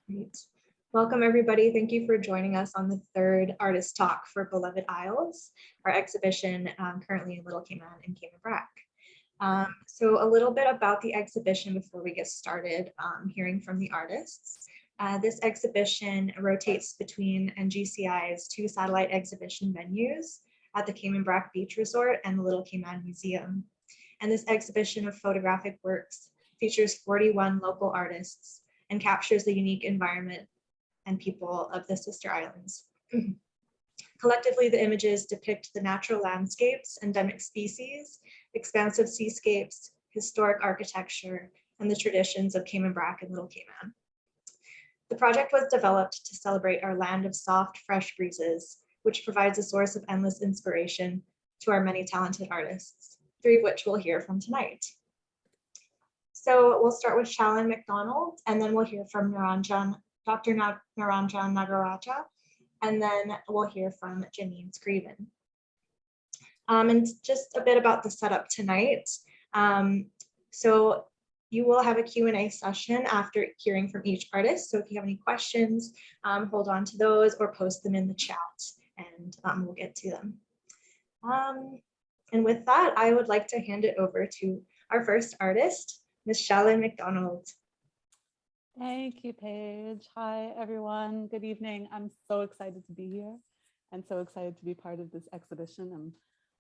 Great. Welcome, everybody. Thank you for joining us on the third Artist Talk for Beloved Isles, our exhibition currently in Little Cayman and Cayman Brac. So a little bit about the exhibition before we get started hearing from the artists. This exhibition rotates between NGCI's two satellite exhibition venues at the Cayman Brac Beach Resort and the Little Cayman Museum. And this exhibition of photographic works features 41 local artists and captures the unique environment and people of the sister islands. Collectively, the images depict the natural landscapes, endemic species, expansive seascapes, historic architecture, and the traditions of Cayman Brac and Little Cayman. The project was developed to celebrate our land of soft, fresh breezes, which provides a source of endless inspiration to our many talented artists, three of which we'll hear from tonight. So we'll start with Shallyn MacDonald, and then we'll hear from Niranjan, Dr. Niranjan Nagaraja, and then we'll hear from Janine Scriven. And just a bit about the setup tonight. So you will have a Q&A session after hearing from each artist. So if you have any questions, hold on to those or post them in the chat, and we'll get to them. And with that, I would like to hand it over to our first artist, Ms. Shallyn MacDonald. Thank you, Paige. Hi, everyone. Good evening. I'm so excited to be here and so excited to be part of this exhibition. I'm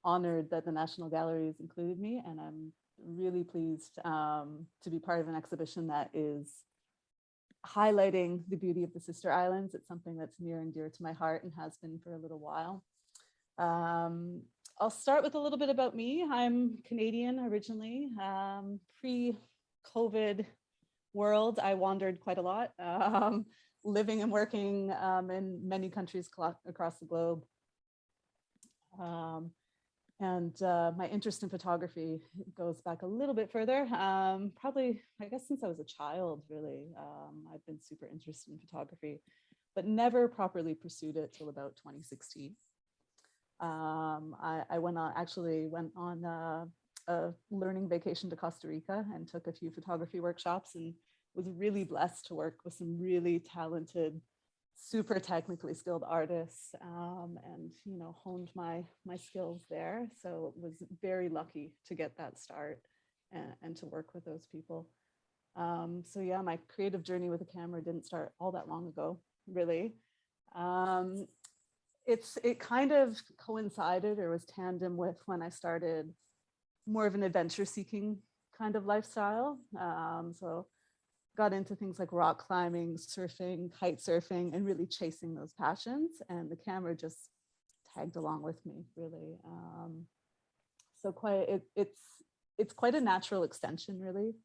honored that the National Gallery has included me, and I'm really pleased to be part of an exhibition that is highlighting the beauty of the Sister Islands. It's something that's near and dear to my heart and has been for a little while. I'll start with a little bit about me. I'm Canadian originally. Pre-COVID world, I wandered quite a lot, living and working in many countries across the globe. My interest in photography goes back a little bit further, probably, I guess, since I was a child, really. I've been super interested in photography, but never properly pursued it till about 2016. I actually went on a learning vacation to Costa Rica and took a few photography workshops, and was really blessed to work with some really talented, super technically skilled artists, and honed my skills there. So was very lucky to get that start and to work with those people. So yeah, my creative journey with a camera didn't start all that long ago, really. It kind of coincided or was tandem with when I started more of an adventure-seeking kind of lifestyle. So got into things like rock climbing, surfing, kite surfing, and really chasing those passions. And the camera just tagged along with me, really. So it's quite a natural extension, really.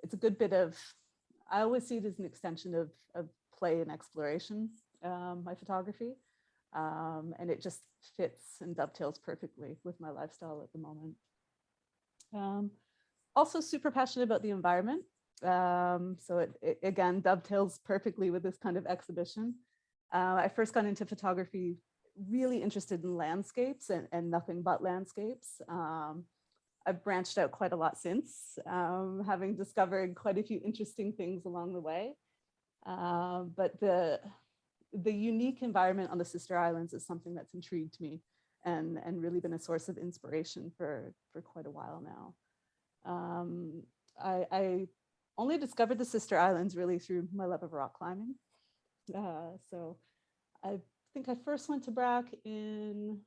It's a good bit of, I always see it as an extension of play and exploration, my photography. And it just fits and dovetails perfectly with my lifestyle at the moment. Also super passionate about the environment. So it again dovetails perfectly with this kind of exhibition. I first got into photography really interested in landscapes and nothing but landscapes. I've branched out quite a lot since, having discovered quite a few interesting things along the way. But the unique environment on the Sister Islands is something that's intrigued me and really been a source of inspiration for quite a while now. I only discovered the Sister Islands really through my love of rock climbing. So I think I first went to Brac in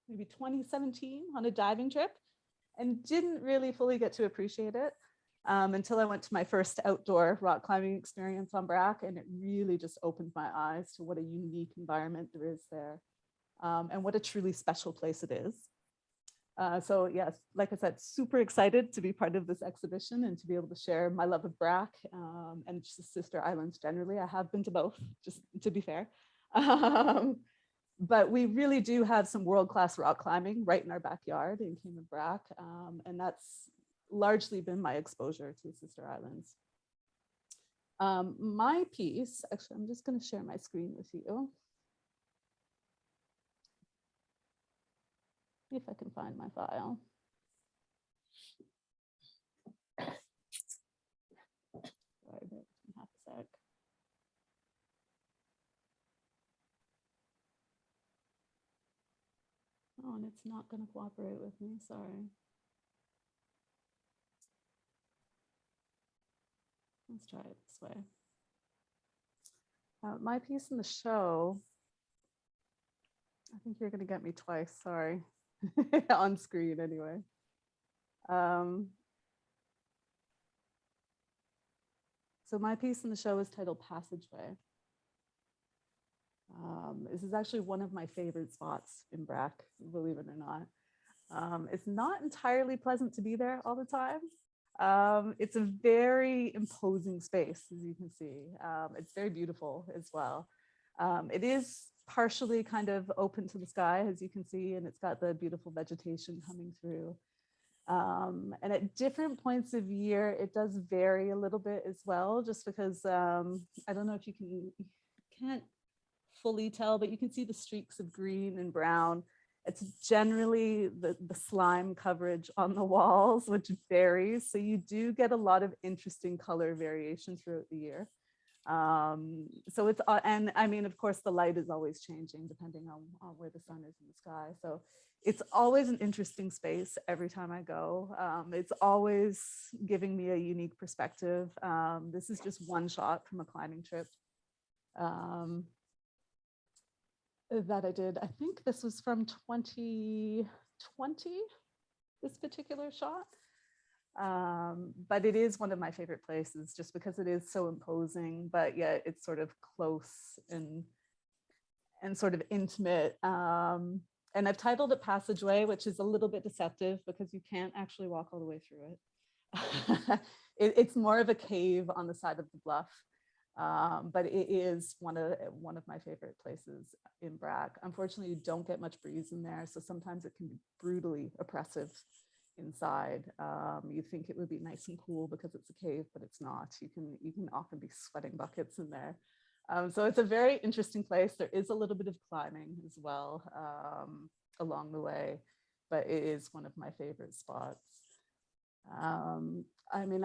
maybe 2017 on a diving trip, and didn't really fully get to appreciate it until I went to my first outdoor rock climbing experience on Brac, and it really just opened my eyes to what a unique environment there is there, and what a truly special place it is. So yes, like I said, super excited to be part of this exhibition and to be able to share my love of Brac and just the Sister Islands generally. I have been to both, just to be fair. But we really do have some world-class rock climbing right in our backyard in Cayman Brac, and that's largely been my exposure to the Sister Islands. My piece, actually, I'm just going to share my screen with you. See if I can find my file. Sorry, I'm phone, it's not going to cooperate with me, sorry. Let's try it this way. My piece in the show, I think you're going to get me twice, sorry, on screen anyway. So my piece in the show is titled Passageway. This is actually one of my favorite spots in BRAC, believe it or not. It's not entirely pleasant to be there all the time. It's a very imposing space, as you can see. It's very beautiful as well. It is partially kind of open to the sky, as you can see, and it's got the beautiful vegetation coming through. And at different points of year, it does vary a little bit as well, just because I don't know if you can't fully tell, but you can see the streaks of green and brown. It's generally the slime coverage on the walls, which varies. So you do get a lot of interesting color variation throughout the year. So it's, and I mean, of course, the light is always changing depending on where the sun is in the sky. So it's always an interesting space every time I go. It's always giving me a unique perspective. This is just one shot from a climbing trip that I did. I think this was from 2020, this particular shot. But it is one of my favorite places just because it is so imposing, but yet it's sort of close and sort of intimate. And I've titled it Passageway, which is a little bit deceptive because you can't actually walk all the way through it. It's more of a cave on the side of the bluff. But it is one of my favorite places in BRAC. Unfortunately, you don't get much breeze in there, so sometimes it can be brutally oppressive inside. You think it would be nice and cool because it's a cave, but it's not. You can often be sweating buckets in there. So it's a very interesting place. There is a little bit of climbing as well along the way, but it is one of my favorite spots. I mean,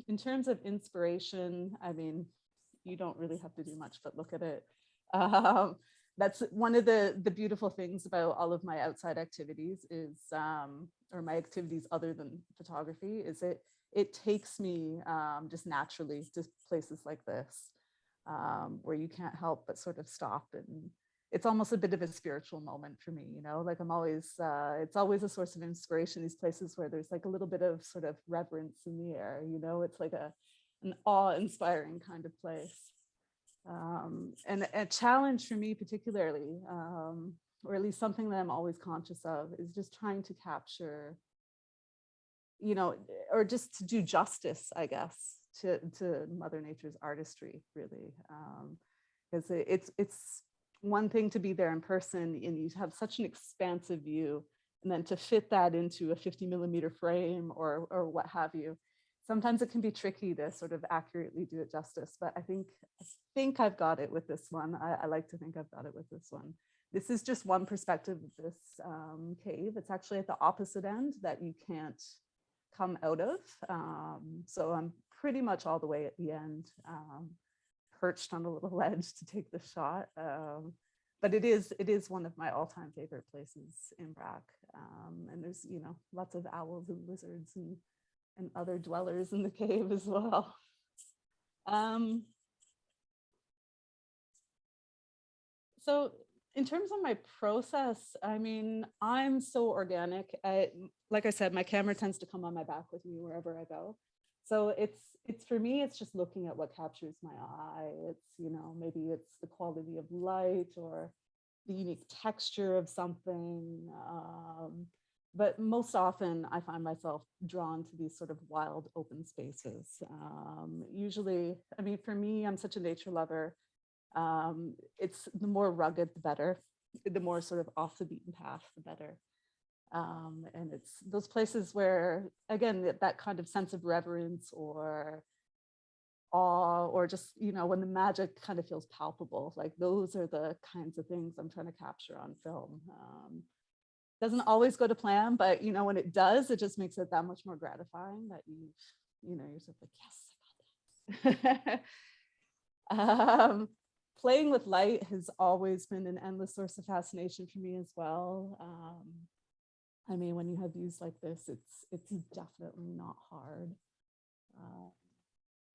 in terms of inspiration, I mean, you don't really have to do much but look at it. That's one of the beautiful things about all of my outside activities is, or my activities other than photography, is it takes me just naturally to places like this, where you can't help but sort of stop, and it's almost a bit of a spiritual moment for me, you know, like I'm always, it's always a source of inspiration, these places where there's like a little bit of sort of reverence in the air, you know, it's like an awe-inspiring kind of place. And a challenge for me particularly, or at least something that I'm always conscious of, is just trying to capture, you know, or just to do justice, I guess, to Mother Nature's artistry, really. Because it's one thing to be there in person and you have such an expansive view, and then to fit that into a 50mm frame or what have you. Sometimes it can be tricky to sort of accurately do it justice, but I think I've got it with this one. I like to think I've got it with this one. This is just one perspective of this cave. It's actually at the opposite end that you can't come out of. So I'm pretty much all the way at the end, perched on a little ledge to take the shot. But it is one of my all-time favorite places in BRAC. And there's, you know, lots of owls and lizards and other dwellers in the cave as well. So in terms of my process, I mean, I'm so organic. Like I said, my camera tends to come on my back with me wherever I go. So it's for me, it's just looking at what captures my eye. It's, you know, maybe it's the quality of light or the unique texture of something. But most often I find myself drawn to these sort of wild open spaces. Usually, I mean, for me, I'm such a nature lover. It's the more rugged, the better. The more sort of off the beaten path, the better. And it's those places where, again, that kind of sense of reverence or awe, or just, you know, when the magic kind of feels palpable, like those are the kinds of things I'm trying to capture on film. Doesn't always go to plan, but you know, when it does, it just makes it that much more gratifying that you know, you're sort of like, yes, I got that. playing with light has always been an endless source of fascination for me as well. I mean, when you have views like this, it's definitely not hard.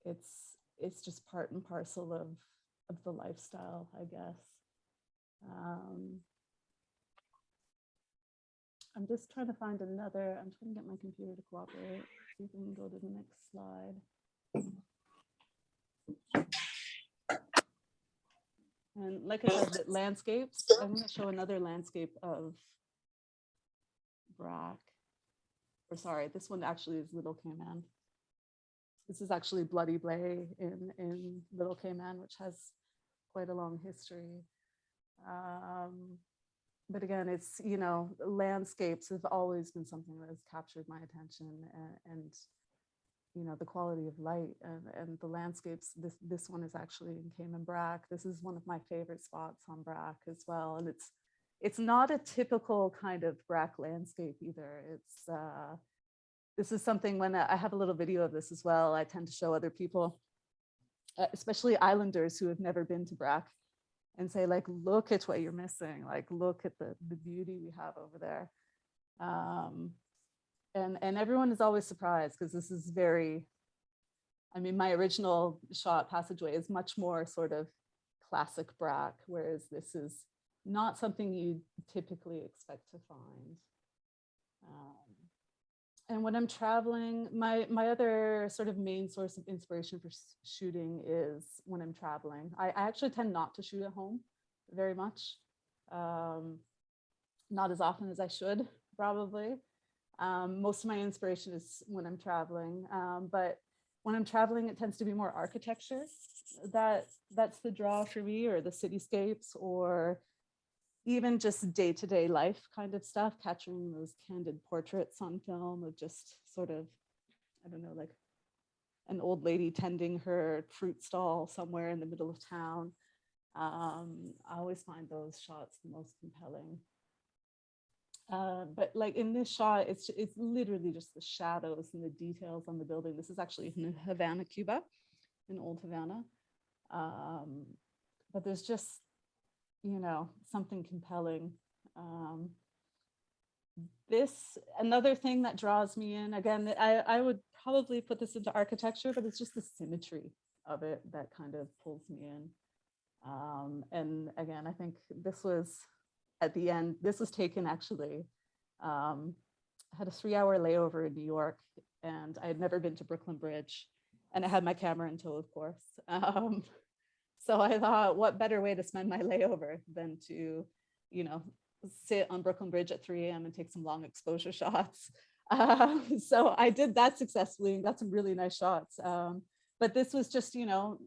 It's just part and parcel of the lifestyle, I guess. I'm just trying to find another. I'm trying to get my computer to cooperate. See if we can go to the next slide. And like I said, the landscapes, I'm going to show another landscape of Brack. Or sorry, this one actually is Little Cayman. This is actually Bloody Blay in Little Cayman, which has quite a long history. But again, it's, you know, landscapes have always been something that has captured my attention, and you know, the quality of light and the landscapes. This one is actually in Cayman Brack. This is one of my favorite spots on Brack as well. And it's not a typical kind of Brack landscape either. It's this is something, when I have a little video of this as well, I tend to show other people, especially islanders who have never been to Brack, and say, like, look at what you're missing. Like, look at the beauty we have over there. And everyone is always surprised, because this is very, I mean, my original shot, Passageway, is much more sort of classic Brack, whereas this is not something you typically expect to find. And when I'm traveling, my other sort of main source of inspiration for shooting is when I'm traveling. I actually tend not to shoot at home very much, not as often as I should, probably. Most of my inspiration is when I'm traveling, but when I'm traveling, it tends to be more architecture. That's the draw for me, or the cityscapes, or even just day-to-day life kind of stuff, capturing those candid portraits on film of just sort of, I don't know, like an old lady tending her fruit stall somewhere in the middle of town. I always find those shots the most compelling. But like in this shot, it's literally just the shadows and the details on the building. This is actually in Havana, Cuba, in old Havana. But there's just, you know, something compelling. Another thing that draws me in, again, I would probably put this into architecture, but it's just the symmetry of it that kind of pulls me in. And again, I think this was, at the end, this was taken actually, I had a 3-hour layover in New York, and I had never been to Brooklyn Bridge, and I had my camera in tow, of course. So I thought, what better way to spend my layover than to, you know, sit on Brooklyn Bridge at 3 a.m. and take some long exposure shots. So I did that successfully and got some really nice shots. But this was just, you know,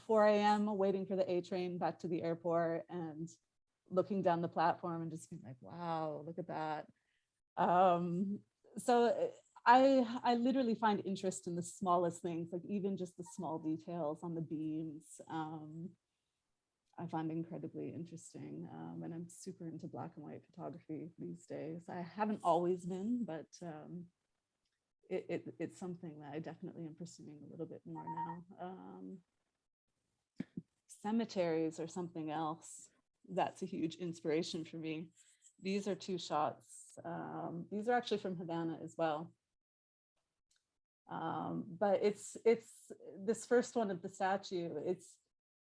4 a.m. waiting for the A train back to the airport and looking down the platform and just being like, wow, look at that. So I literally find interest in the smallest things, like even just the small details on the beams. I find incredibly interesting, and I'm super into black and white photography these days. I haven't always been, but it's something that I definitely am pursuing a little bit more now. Cemeteries are something else that's a huge inspiration for me. These are 2 shots. These are actually from Havana as well. But it's this first one of the statue, it's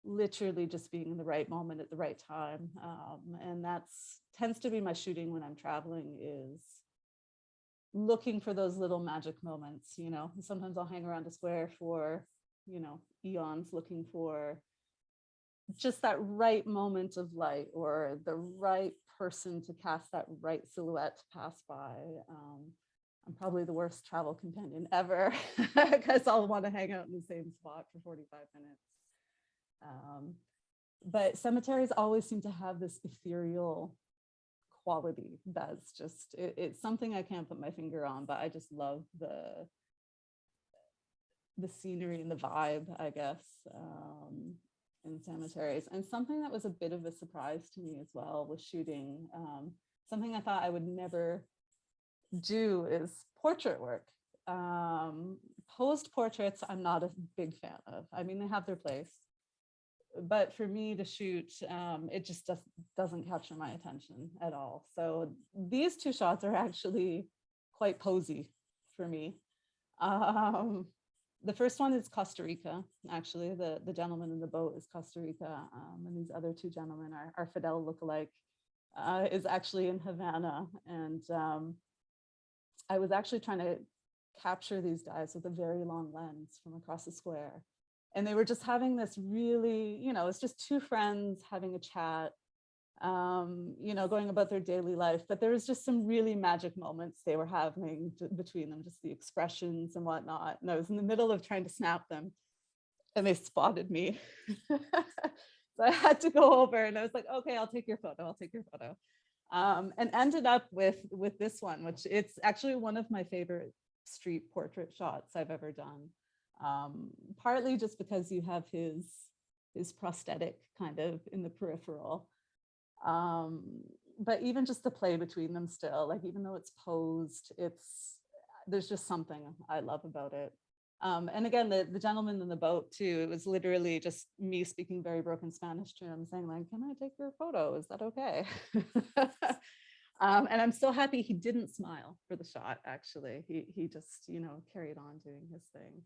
literally just being in the right moment at the right time. And that's tends to be my shooting when I'm traveling, is looking for those little magic moments. You know, sometimes I'll hang around a square for, you know, eons, looking for just that right moment of light, or the right person to cast that right silhouette to pass by. I'm probably the worst travel companion ever, because I'll want to hang out in the same spot for 45 minutes. But cemeteries always seem to have this ethereal quality that's just, it's something I can't put my finger on, but I just love the scenery and the vibe, I guess, in cemeteries. And something that was a bit of a surprise to me as well was shooting, something I thought I would never do, is portrait work. Posed portraits I'm not a big fan of. I mean, they have their place, but for me to shoot, it just doesn't capture my attention at all. So these two shots are actually quite posy for me. The first one is Costa Rica. Actually, the gentleman in the boat is Costa Rica, and these other two gentlemen are Fidel lookalike, is actually in Havana. And I was actually trying to capture these guys with a very long lens from across the square. And they were just having this really, it's just two friends having a chat, going about their daily life. But there was just some really magic moments they were having between them, just the expressions and whatnot. And I was in the middle of trying to snap them and they spotted me. So I had to go over and I was like, okay, I'll take your photo. And ended up with this one, which it's actually one of my favorite street portrait shots I've ever done. Partly just because you have his prosthetic kind of in the peripheral. But even just the play between them still, like even though it's posed, there's just something I love about it. And again, the gentleman in the boat too, it was literally just me speaking very broken Spanish to him saying like, can I take your photo? Is that okay? And I'm so happy he didn't smile for the shot, actually. He just, carried on doing his thing.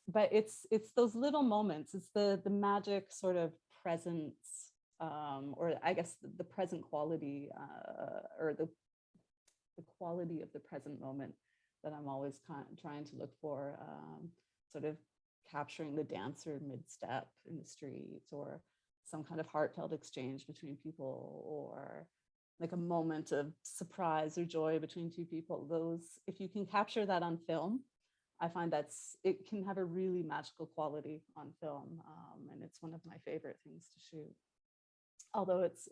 But it's those little moments, it's the magic sort of presence, or I guess the present quality, or the quality of the present moment that I'm always trying to look for, sort of capturing the dancer mid-step in the street, or some kind of heartfelt exchange between people, or like a moment of surprise or joy between two people. Those, if you can capture that on film, I find it can have a really magical quality on film, and it's one of my favorite things to shoot. Although it's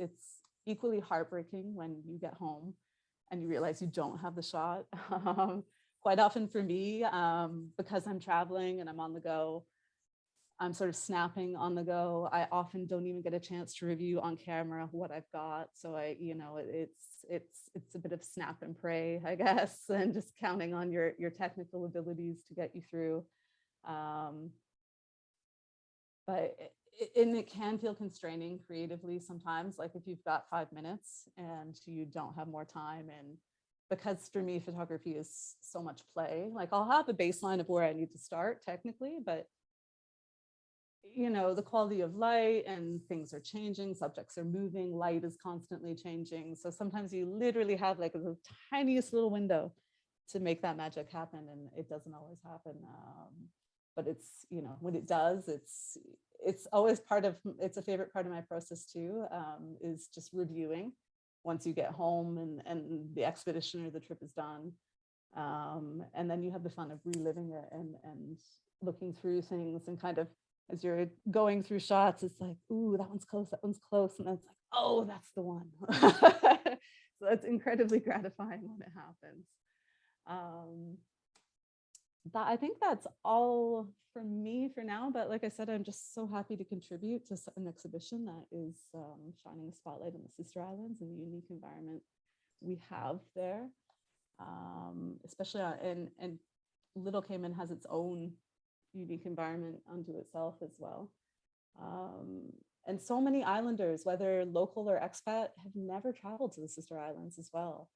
equally heartbreaking when you get home and you realize you don't have the shot. Quite often for me, because I'm traveling and I'm on the go, I'm sort of snapping on the go. I often don't even get a chance to review on camera what I've got. So it's a bit of snap and pray, I guess, and just counting on your technical abilities to get you through. But it can feel constraining creatively sometimes, like if you've got 5 minutes and you don't have more time. And because for me, photography is so much play, like I'll have a baseline of where I need to start technically, but the quality of light and things are changing, subjects are moving, light is constantly changing. So sometimes you literally have like the tiniest little window to make that magic happen, and it doesn't always happen. But it's, when it does, it's always it's a favorite part of my process too, is just reviewing once you get home and the expedition or the trip is done. And then you have the fun of reliving it and looking through things, and kind of as you're going through shots, it's like, ooh, that one's close, and then it's like, oh, that's the one. So it's incredibly gratifying when it happens. I think that's all from me for now, but like I said, I'm just so happy to contribute to an exhibition that is shining a spotlight on the Sister Islands and the unique environment we have there, especially and Little Cayman has its own unique environment unto itself as well. And so many islanders, whether local or expat, have never traveled to the Sister Islands as well.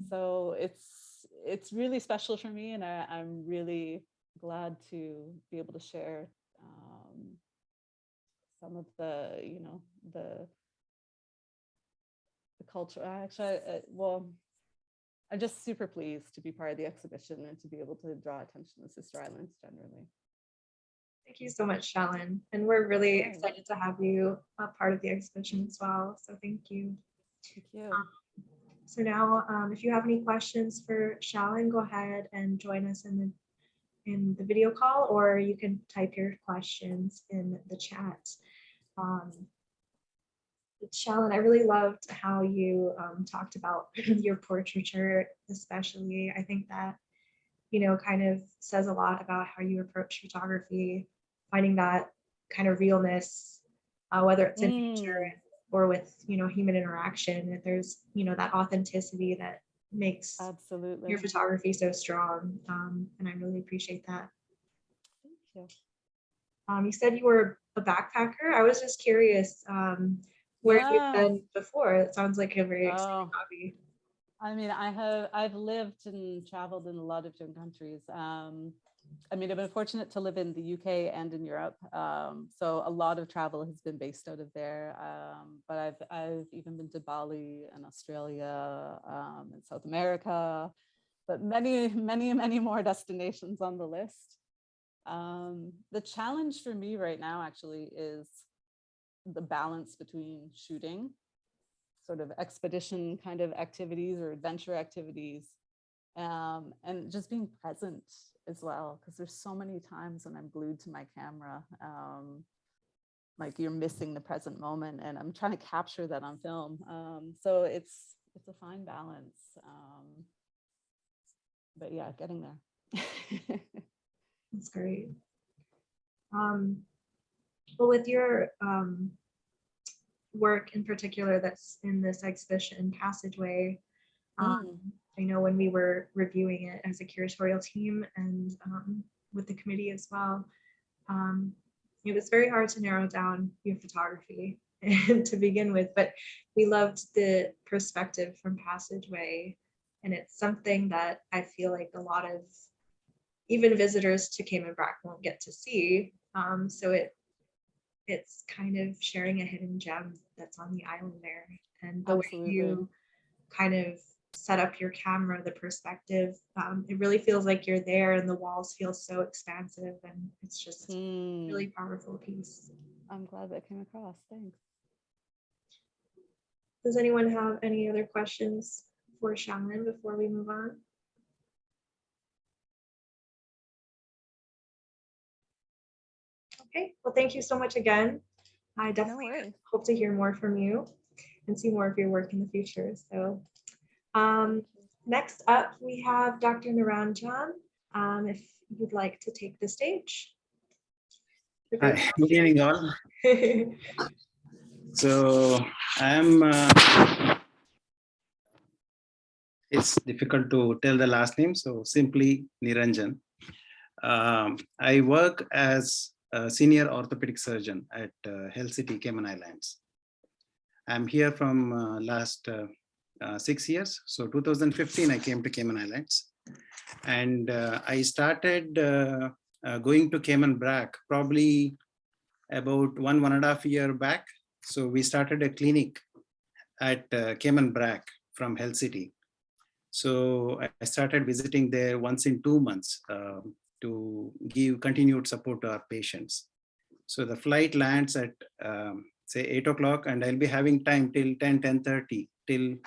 So it's really special for me, and I'm really glad to be able to share some of the culture. Actually, I'm just super pleased to be part of the exhibition and to be able to draw attention to the Sister Islands generally. Thank you so much, Shallyn. And we're really excited to have you a part of the exhibition as well. So thank you. Thank you. So now, if you have any questions for Shallyn, go ahead and join us in the video call, or you can type your questions in the chat. Shallyn, I really loved how you talked about your portraiture, especially. I think that, kind of says a lot about how you approach photography, finding that kind of realness, whether it's in nature or with, human interaction. That there's, that authenticity that makes absolutely your photography so strong. And I really appreciate that. Thank You said you were a backpacker. I was just curious where you've Yeah. been before. It sounds like a very exciting Oh, hobby. I mean, I've lived and traveled in a lot of different countries. I mean, I've been fortunate to live in the UK and in Europe. So a lot of travel has been based out of there. But I've even been to Bali and Australia and South America, but many more destinations on the list. The challenge for me right now actually is the balance between shooting, sort of expedition kind of activities or adventure activities, and just being present as well, because there's so many times when I'm glued to my camera, like you're missing the present moment, and I'm trying to capture that on film. So it's a fine balance, but yeah, getting there. That's great. Well, with your work in particular that's in this exhibition, Passageway, I know when we were reviewing it as a curatorial team and with the committee as well, it was very hard to narrow down your photography to begin with, but we loved the perspective from Passageway, and it's something that I feel like a lot of even visitors to Cayman Brac won't get to see. So it's kind of sharing a hidden gem that's on the island there, and the Absolutely. way you kind of set up your camera, the perspective, it really feels like you're there, and the walls feel so expansive, and it's just a really powerful piece. I'm glad that came across. Thanks. Does anyone have any other questions for Shallyn before we move on? Okay, well, thank you so much again. I definitely hope to hear more from you and see more of your work in the future. So next up, we have Dr. Niranjan, if you'd like to take the stage. Hi, good evening all. So it's difficult to tell the last name, so simply Niranjan. I work as a senior orthopedic surgeon at Health City, Cayman Islands. I'm here from last 6 years. So 2015, I came to Cayman Islands, and I started going to Cayman Brac probably about 1.5 years back. So we started a clinic at Cayman Brac from Health City. So I started visiting there once in 2 months to give continued support to our patients. So the flight lands at say 8 o'clock, and I'll be having time till 10:30 till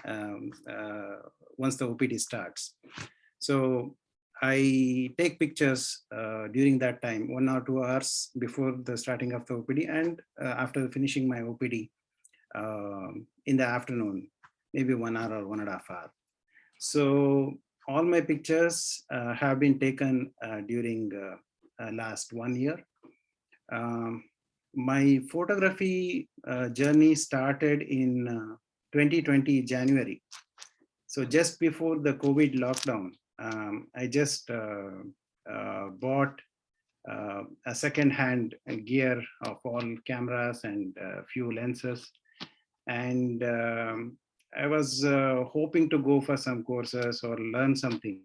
once the OPD starts. So I take pictures during that time, 1 or 2 hours before the starting of the OPD, and after finishing my OPD in the afternoon, maybe 1 hour or 1.5 hours. So all my pictures have been taken during last 1 year. My photography journey started in 2020 January. So just before the COVID lockdown, I just bought a second-hand gear of all cameras and a few lenses. And I was hoping to go for some courses or learn something.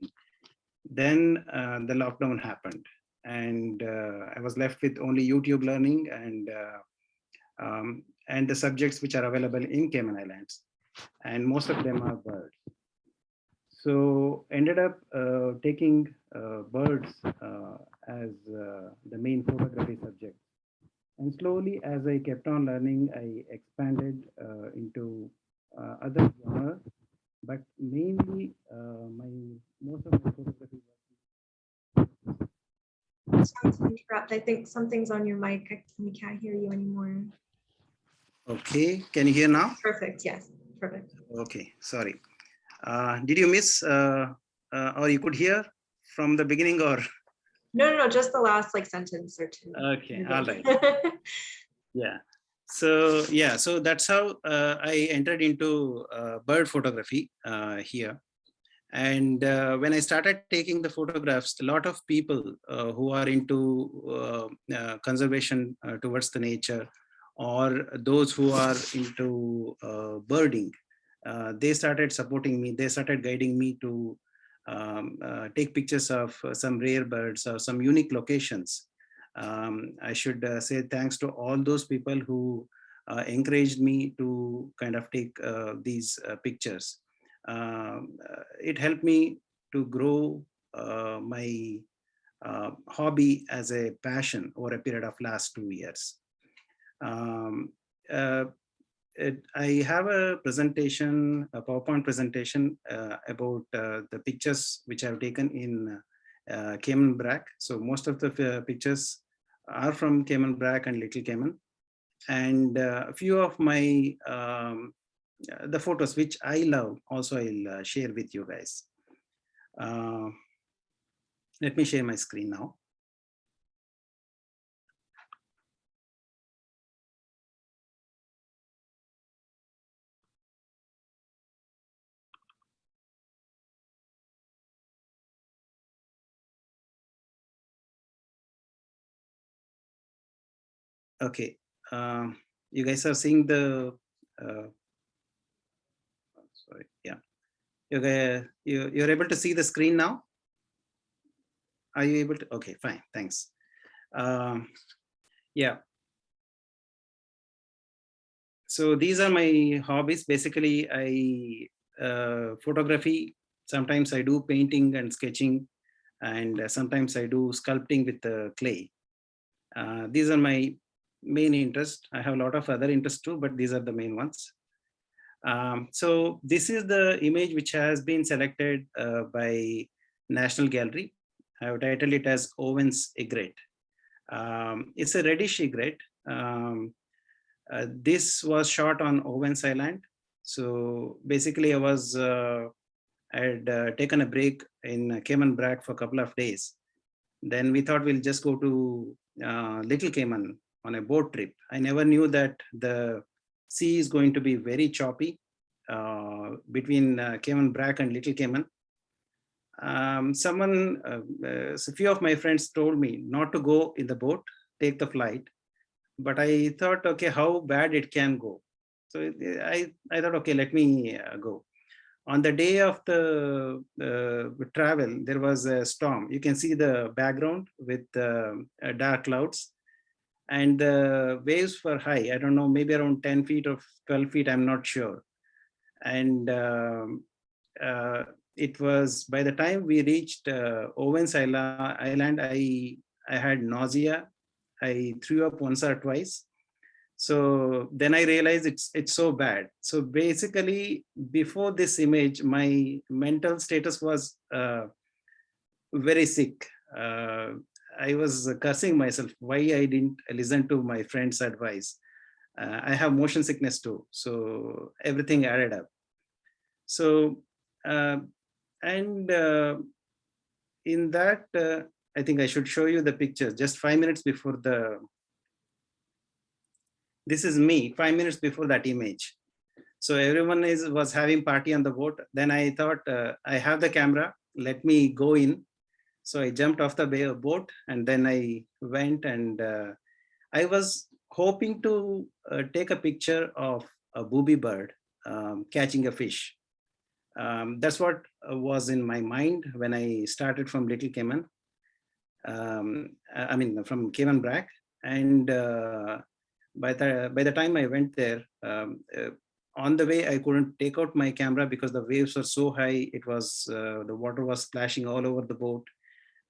Then the lockdown happened, and I was left with only YouTube learning and the subjects which are available in Cayman Islands, and most of them are birds. So ended up taking birds as the main photography subject. And slowly, as I kept on learning, I expanded into other genres, but mainly most of my photography. Sorry to interrupt. I think something's on your mic. We can't hear you anymore. Okay, can you hear now? Perfect. Yes, perfect. Okay, sorry. Did you miss or you could hear from the beginning or? No, just the last sentence or two. Okay, all right. Yeah. So that's how I entered into bird photography here. And when I started taking the photographs, a lot of people who are into conservation towards the nature, or those who are into birding, they started supporting me. They started guiding me to take pictures of some rare birds or some unique locations. I should say thanks to all those people who encouraged me to kind of take these pictures. It helped me to grow my hobby as a passion over a period of last 2 years. Um, uh, I have a presentation, a PowerPoint presentation about the pictures which I've taken in Cayman Brac. So most of the pictures are from Cayman Brac and Little Cayman. And a few of my the photos which I love also I'll share with you guys. Let me share my screen now. Okay, you guys are seeing the sorry, yeah, you're able to see the screen now. Are you able to? Okay, fine, thanks. Yeah. So these are my hobbies. Basically, I photography. Sometimes I do painting and sketching, and sometimes I do sculpting with clay. These are my main interest. I have a lot of other interests too, but these are the main ones. So this is the image which has been selected by National Gallery. I have titled it as Owen's egret. It's a reddish egret. This was shot on Owen's Island. So basically I had taken a break in Cayman Brac for a couple of days. Then we thought we'll just go to Little Cayman on a boat trip. I never knew that the sea is going to be very choppy between Cayman Brac and Little Cayman. A few of my friends told me not to go in the boat, take the flight. But I thought, okay, how bad it can go. So I thought, okay, let me go. On the day of the travel, there was a storm. You can see the background with dark clouds, and the waves were high. I don't know, maybe around 10 feet or 12 feet, I'm not sure. And it was, by the time we reached Owen's Island, I had nausea. I threw up once or twice. So then I realized it's so bad. So basically, before this image, my mental status was very sick. I was cursing myself why I didn't listen to my friend's advice. I have motion sickness too, so everything added up. So and in that, I think I should show you the picture just 5 minutes before the. This is me 5 minutes before that image. So everyone was having party on the boat. Then I thought, I have the camera, let me go in. So I jumped off the boat, and then I went, and I was hoping to take a picture of a booby bird catching a fish. That's what was in my mind when I started from Little Cayman. I mean, from Cayman Brac. And by the time I went there, on the way, I couldn't take out my camera because the waves were so high. It was the water was splashing all over the boat,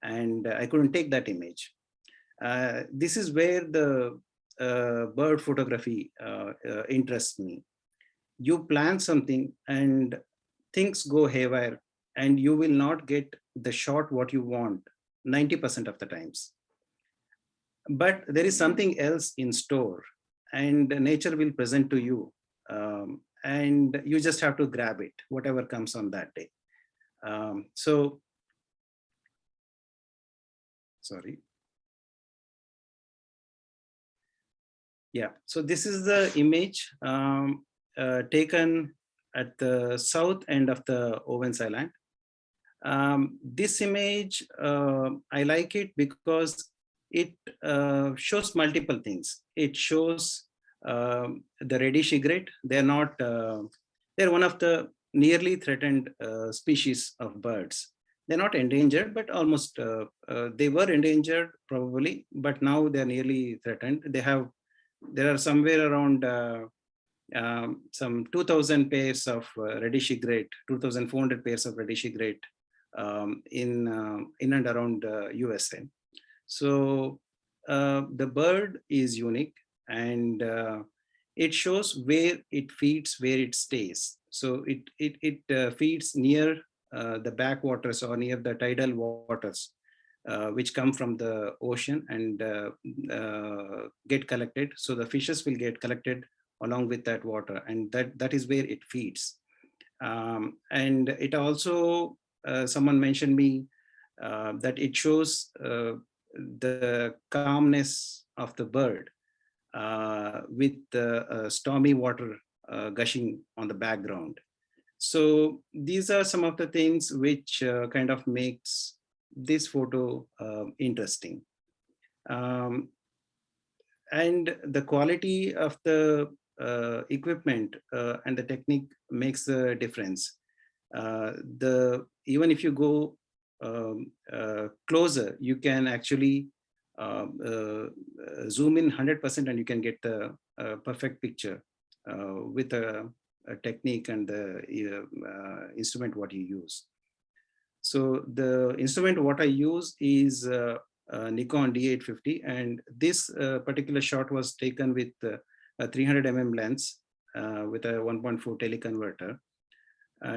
and I couldn't take that image. This is where the bird photography interests me. You plan something and things go haywire, and you will not get the shot what you want 90% of the times. But there is something else in store, and nature will present to you, and you just have to grab it, whatever comes on that day. So, sorry. Yeah, so this is the image taken at the south end of the Owens Island. This image, I like it because it shows multiple things. It shows the reddish egret. They're not, they're one of the nearly threatened species of birds. They're not endangered, but almost, they were endangered probably, but now they're nearly threatened. There are somewhere around some 2,000 pairs of reddish egret, 2,400 pairs of reddish egret in and around USA. So the bird is unique, and it shows where it feeds, where it stays. So it feeds near the backwaters or near the tidal waters, which come from the ocean and get collected. So the fishes will get collected along with that water, and that is where it feeds. And it also, someone mentioned me that it shows the calmness of the bird with the stormy water gushing on the background. So these are some of the things which kind of makes this photo interesting. And the quality of the equipment and the technique makes the difference. Even if you go closer, you can actually zoom in 100% and you can get the perfect picture with a technique and the instrument what you use. So the instrument what I use is Nikon D850, and this particular shot was taken with a 300 mm lens with a 1.4 teleconverter.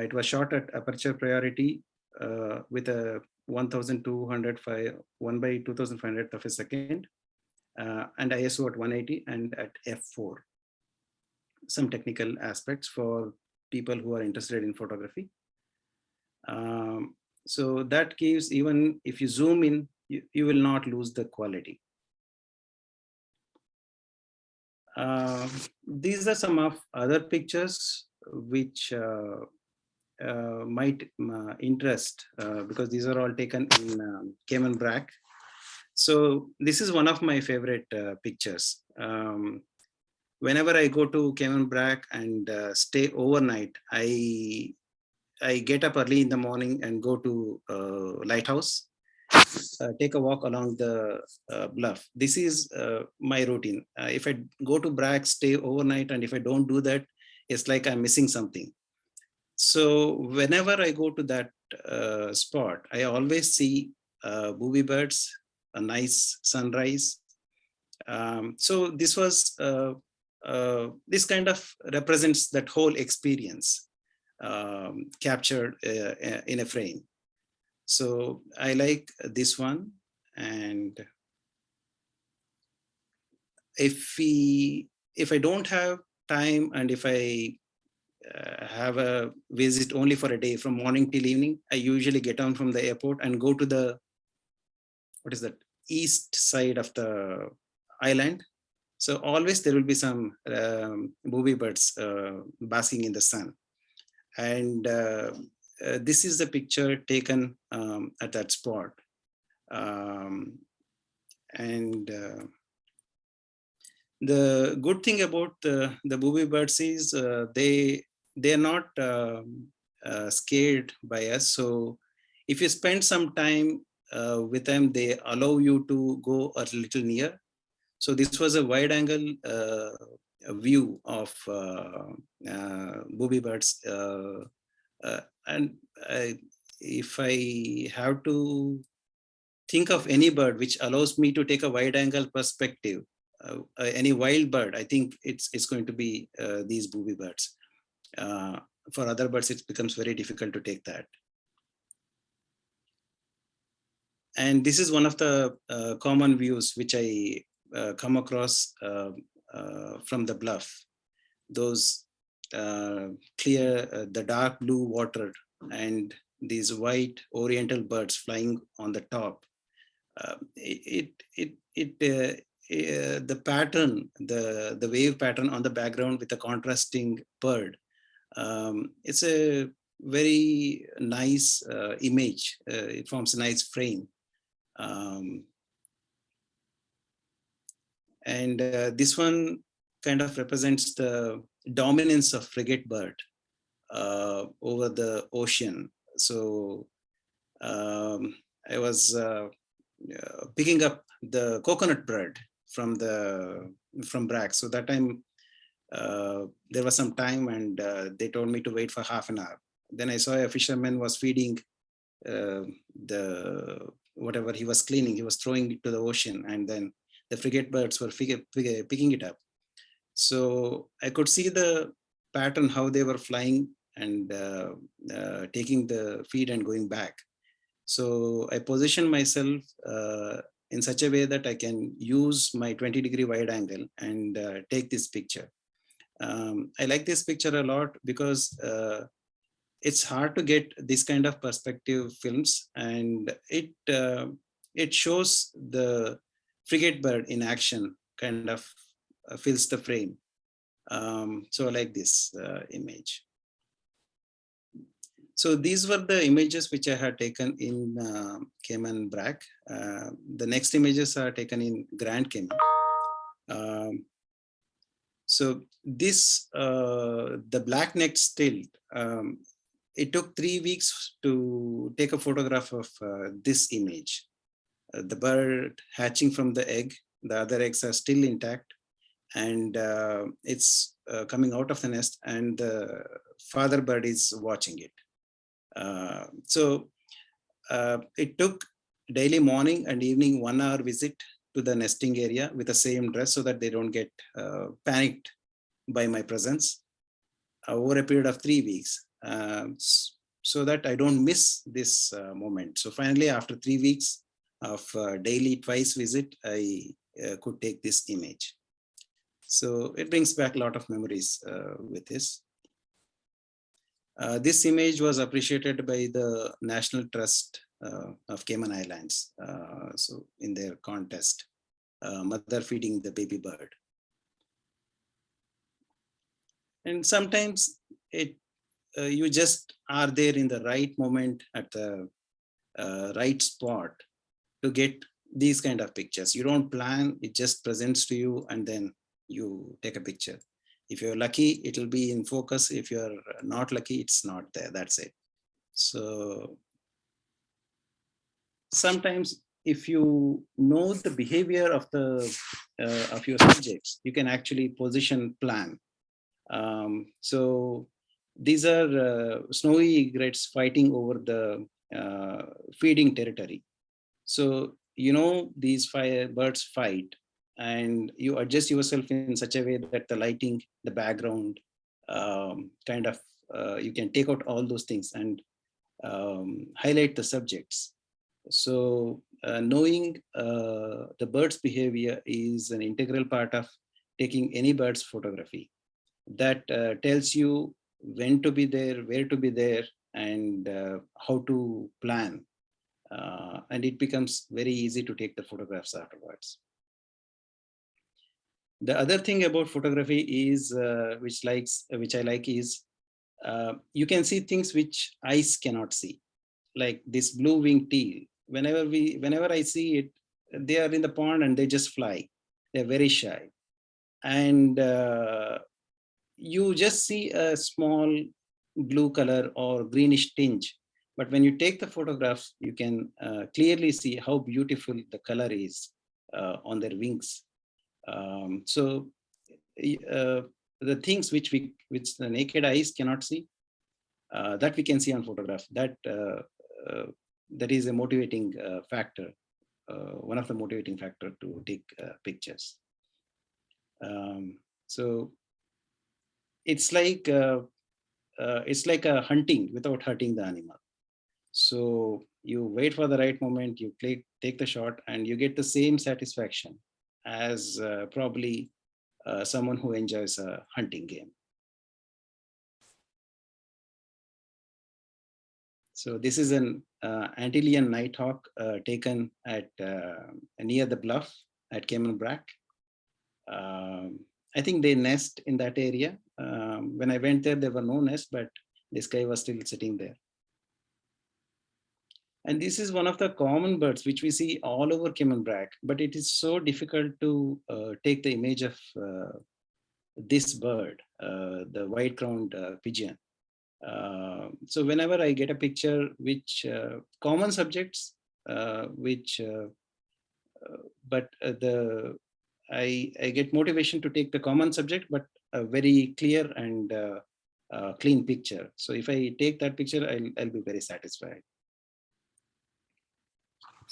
It was shot at aperture priority with a 1/2500th of a second and ISO at 180 and at f4. Some technical aspects for people who are interested in photography. So that gives, even if you zoom in, you will not lose the quality. These are some of other pictures which might interest because these are all taken in Cayman Brac. So this is one of my favorite pictures. Whenever I go to Cayman Brac and stay overnight, I get up early in the morning and go to Lighthouse, take a walk along the bluff. This is my routine. If I go to Brac, stay overnight, and if I don't do that, it's like I'm missing something. So whenever I go to that spot, I always see booby birds, a nice sunrise. So this was, this kind of represents that whole experience captured in a frame. So I like this one. And if I don't have time, and if I have a visit only for a day from morning till evening, I usually get on from the airport and go to the, what is that, east side of the island. So always there will be some booby birds basking in the sun. And this is the picture taken at that spot. The good thing about the booby birds is they're not scared by us. So if you spend some time with them, they allow you to go a little near. So this was a wide angle view of booby birds. And if I have to think of any bird which allows me to take a wide angle perspective, any wild bird, I think it's going to be these booby birds. For other birds, it becomes very difficult to take that. And this is one of the common views which I come across from the bluff. Those clear, the dark blue water and these white oriental birds flying on the top. The pattern, the wave pattern on the background with the contrasting bird. It's a very nice image. It forms a nice frame. And this one kind of represents the dominance of frigate bird over the ocean. So I was picking up the coconut bread from Brack. So that time there was some time, and they told me to wait for half an hour. Then I saw a fisherman was feeding the whatever he was cleaning. He was throwing it to the ocean, and then the frigate birds were picking it up. So I could see the pattern, how they were flying and taking the feed and going back. So I positioned myself in such a way that I can use my 20-degree wide angle and take this picture. I like this picture a lot because it's hard to get this kind of perspective films, and it shows the frigate bird in action, kind of fills the frame. So I like this image. So these were the images which I had taken in Cayman Brac. The next images are taken in Grand Cayman. So this, the black-necked stilt, it took 3 weeks to take a photograph of this image. The bird hatching from the egg, the other eggs are still intact, and it's coming out of the nest, and the father bird is watching it. So it took daily morning and evening 1 hour visit to the nesting area with the same dress so that they don't get panicked by my presence over a period of 3 weeks, so that I don't miss this moment. So finally, after 3 weeks of daily twice visit, I could take this image. So it brings back a lot of memories with this. This image was appreciated by the National Trust of Cayman Islands. So in their contest, mother feeding the baby bird. And sometimes you just are there in the right moment at the right spot to get these kind of pictures. You don't plan, it just presents to you, and then you take a picture. If you're lucky, it'll be in focus. If you're not lucky, it's not there. That's it. So sometimes if you know the behavior of your subjects, you can actually position plan. So these are snowy egrets fighting over the feeding territory. So you know these birds fight, and you adjust yourself in such a way that the lighting, the background, kind of you can take out all those things and highlight the subjects. So knowing the bird's behavior is an integral part of taking any bird's photography. That tells you when to be there, where to be there, and how to plan. And it becomes very easy to take the photographs afterwards. The other thing about photography is, which I like is, you can see things which eyes cannot see, like this blue-winged teal. Whenever I see it, they are in the pond and they just fly. They're very shy. And you just see a small blue color or greenish tinge. But when you take the photographs, you can clearly see how beautiful the color is on their wings. So the things which the naked eyes cannot see, that we can see on photograph. That is a motivating factor, one of the motivating factor to take pictures. So it's like a hunting without hurting the animal. So you wait for the right moment, you take the shot, and you get the same satisfaction as probably someone who enjoys a hunting game. So this is an Antillean nighthawk taken at near the bluff at Cayman Brac. I think they nest in that area. When I went there were no nests, but The sky was still sitting there. And this is one of the common birds which we see all over Cayman Brac, but it is so difficult to take the image of this bird, the white-crowned pigeon. So whenever I get a picture which common subjects, but I get motivation to take the common subject, but a very clear and clean picture. So if I take that picture, I'll be very satisfied.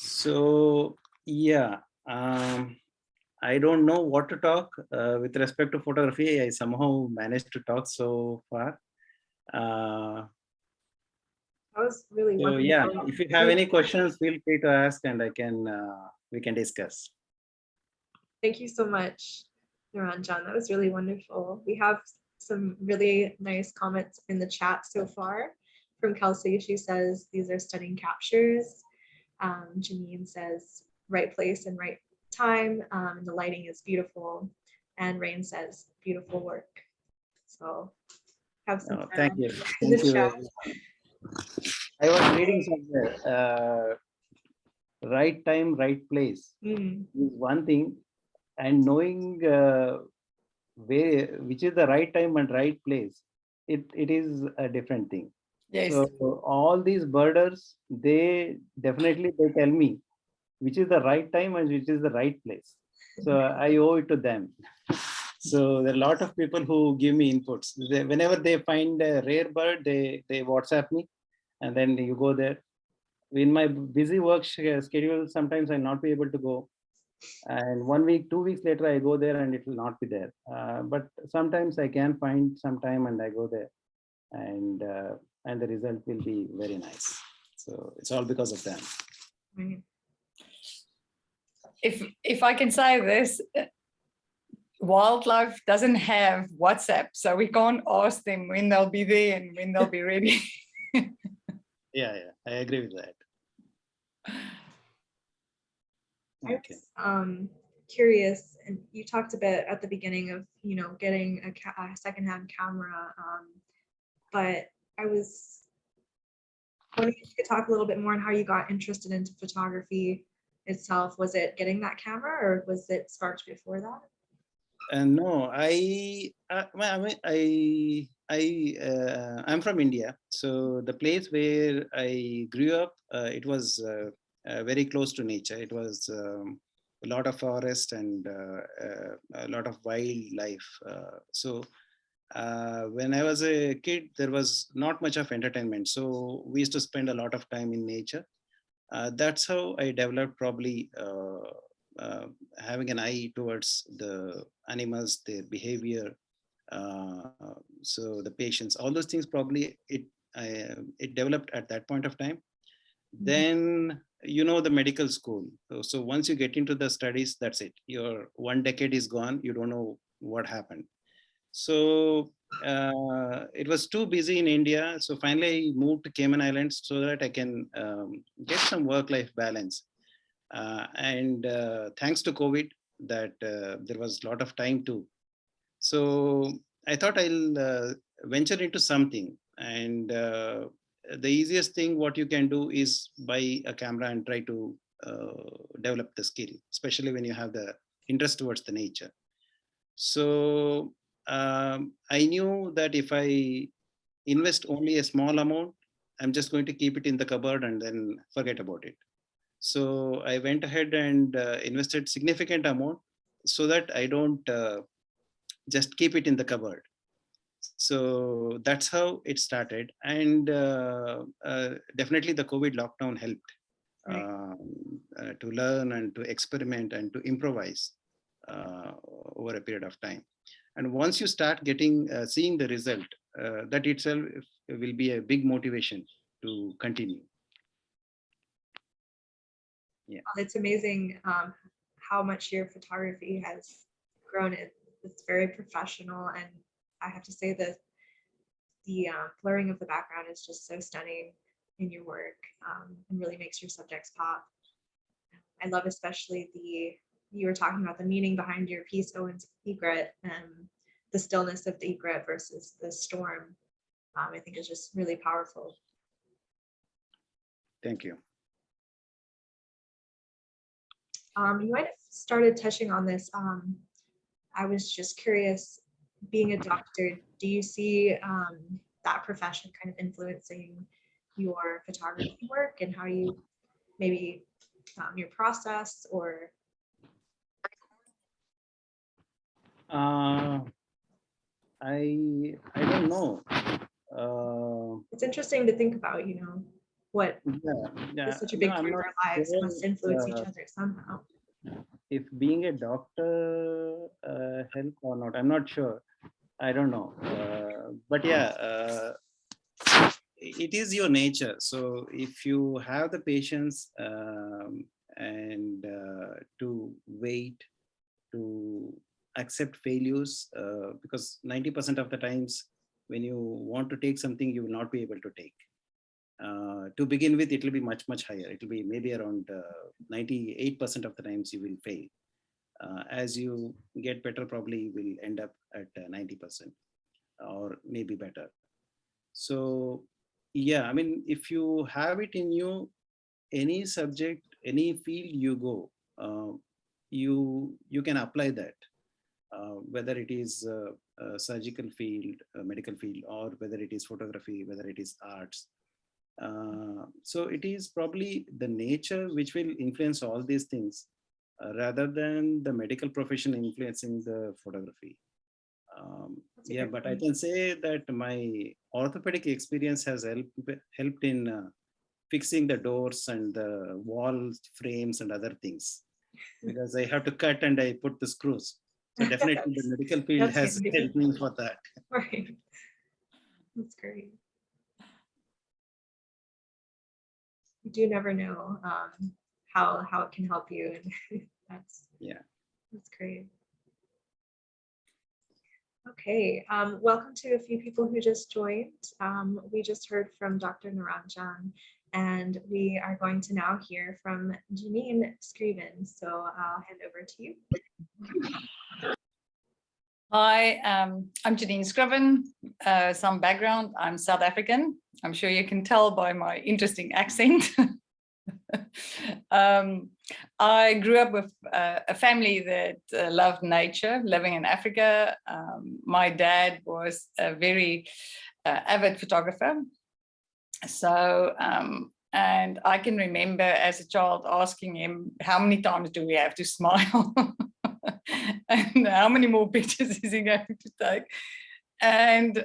So yeah, I don't know what to talk with respect to photography. I somehow managed to talk so far. That was really So wonderful. yeah, if you have any questions, feel free to ask, and we can discuss. Thank you so much, Niranjan. That was really wonderful. We have some really nice comments in the chat so far from Kelsey. She says these are stunning captures. Janine says right place and right time, and the lighting is beautiful. And Rain says beautiful work. So have some Thank you. in the chat. I was reading somewhere, right time, right place is one thing, and knowing which is the right time and right place, it is a different thing. Yes. So all these birders, they definitely they tell me which is the right time and which is the right place. So I owe it to them. So there are a lot of people who give me inputs. Whenever they find a rare bird, they WhatsApp me, and then you go there. In my busy work schedule, sometimes I'll not be able to go. And 1 week, 2 weeks later, I go there and it will not be there. But sometimes I can find some time and I go there, and the result will be very nice. So it's all because of them. If I can say this, wildlife doesn't have WhatsApp, so we can't ask them when they'll be there and when they'll be ready. Yeah, I agree with that. Okay. I was curious, and you talked a bit at the beginning of getting a secondhand camera, but I was wondering if you could talk a little bit more on how you got interested into photography itself. Was it getting that camera, or was it sparked before that? No, I'm from India, so the place where I grew up, it was very close to nature. It was a lot of forest and a lot of wildlife. So when I was a kid, there was not much of entertainment, so we used to spend a lot of time in nature. That's how I developed probably having an eye towards the animals, their behavior, so the patience, all those things probably it developed at that point of time. Then the medical school. So once you get into the studies, that's it. Your 1 decade is gone. You don't know what happened. So it was too busy in India. So finally I moved to Cayman Islands so that I can get some work-life balance. And thanks to COVID, that there was a lot of time too. So I thought I'll venture into something. And the easiest thing what you can do is buy a camera and try to develop the skill, especially when you have the interest towards the nature. So I knew that if I invest only a small amount, I'm just going to keep it in the cupboard and then forget about it. So I went ahead and invested significant amount so that I don't just keep it in the cupboard. So that's how it started. And definitely the COVID lockdown helped to learn and to experiment and to improvise over a period of time. And once you start seeing the result, that itself will be a big motivation to continue. Yeah, it's amazing how much your photography has grown. It's very professional, and I have to say that the blurring of the background is just so stunning in your work, and really makes your subjects pop. I love especially you were talking about the meaning behind your piece, Owen's Egret, and the stillness of the egret versus the storm. I think is just really powerful. Thank you. You might have started touching on this. I was just curious, being a doctor, do you see that profession kind of influencing your photography work and how you maybe your process or? I don't know. It's interesting to think about, what Yeah, is such a big no, I'm part of not our lives sure, must influence each other somehow. if being a doctor help or not. I'm not sure. I don't know. But yeah, it is your nature. So if you have the patience and to wait, to accept failures, because 90% of the times when you want to take something, you will not be able to take. To begin with, it will be much, much higher. It will be maybe around 98% of the times you will fail. As you get better, probably you will end up at 90% or maybe better. So yeah, I mean, if you have it in you, any subject, any field you go, you can apply that, whether it is a surgical field, a medical field, or whether it is photography, whether it is arts. So it is probably the nature which will influence all these things rather than the medical profession influencing the photography. Yeah, but I can say that my orthopedic experience has helped in fixing the doors and the wall frames and other things, because I have to cut and I put the screws. So definitely the medical field has helped me for that. Right. That's great. You do never know how it can help you, and that's great. Okay, welcome to a few people who just joined. We just heard from Dr. Niranjan, and we are going to now hear from Janine Scriven. So I'll hand over to you. Hi, I'm Janine Scriven. Some background, I'm South African. I'm sure you can tell by my interesting accent. I grew up with a family that loved nature, living in Africa. My dad was a very avid photographer. So, and I can remember as a child asking him, how many times do we have to smile? And how many more pictures is he going to take? And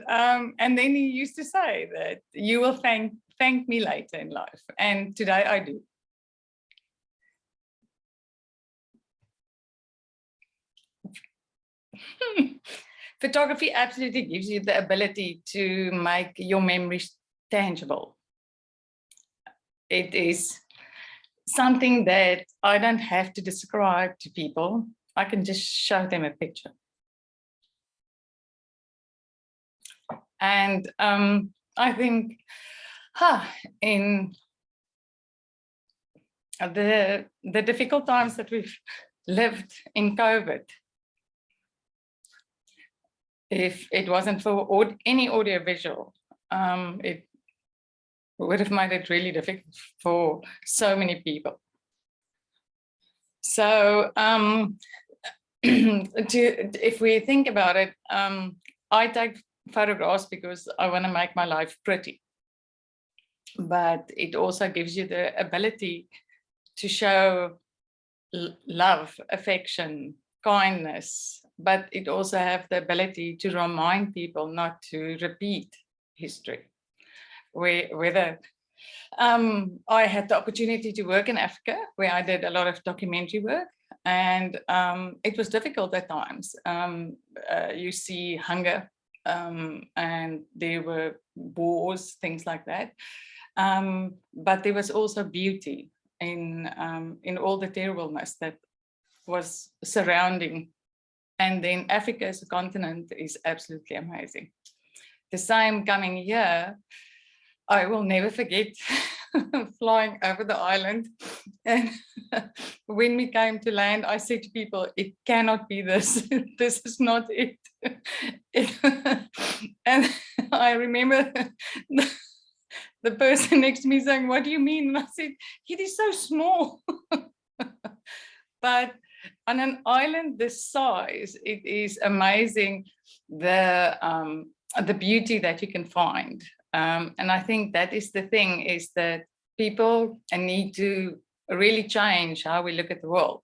then he used to say that you will thank me later in life. And today I do. Photography absolutely gives you the ability to make your memories tangible. It is something that I don't have to describe to people. I can just show them a picture. And I think in the difficult times that we've lived in COVID, if it wasn't for any audiovisual, it would have made it really difficult for so many people. So if we think about it, I take photographs because I want to make my life pretty. But it also gives you the ability to show love, affection, kindness, but it also have the ability to remind people not to repeat history. Whether I had the opportunity to work in Africa, where I did a lot of documentary work, and it was difficult at times. You see hunger, and there were wars, things like that. But there was also beauty in all the terribleness that was surrounding. And then Africa as a continent is absolutely amazing. The same coming here, I will never forget flying over the island. And when we came to land, I said to people, it cannot be this. This is not it. And I remember the person next to me saying, what do you mean? And I said, it is so small. But on an island this size, it is amazing the beauty that you can find. And I think that is the thing, is that people need to really change how we look at the world,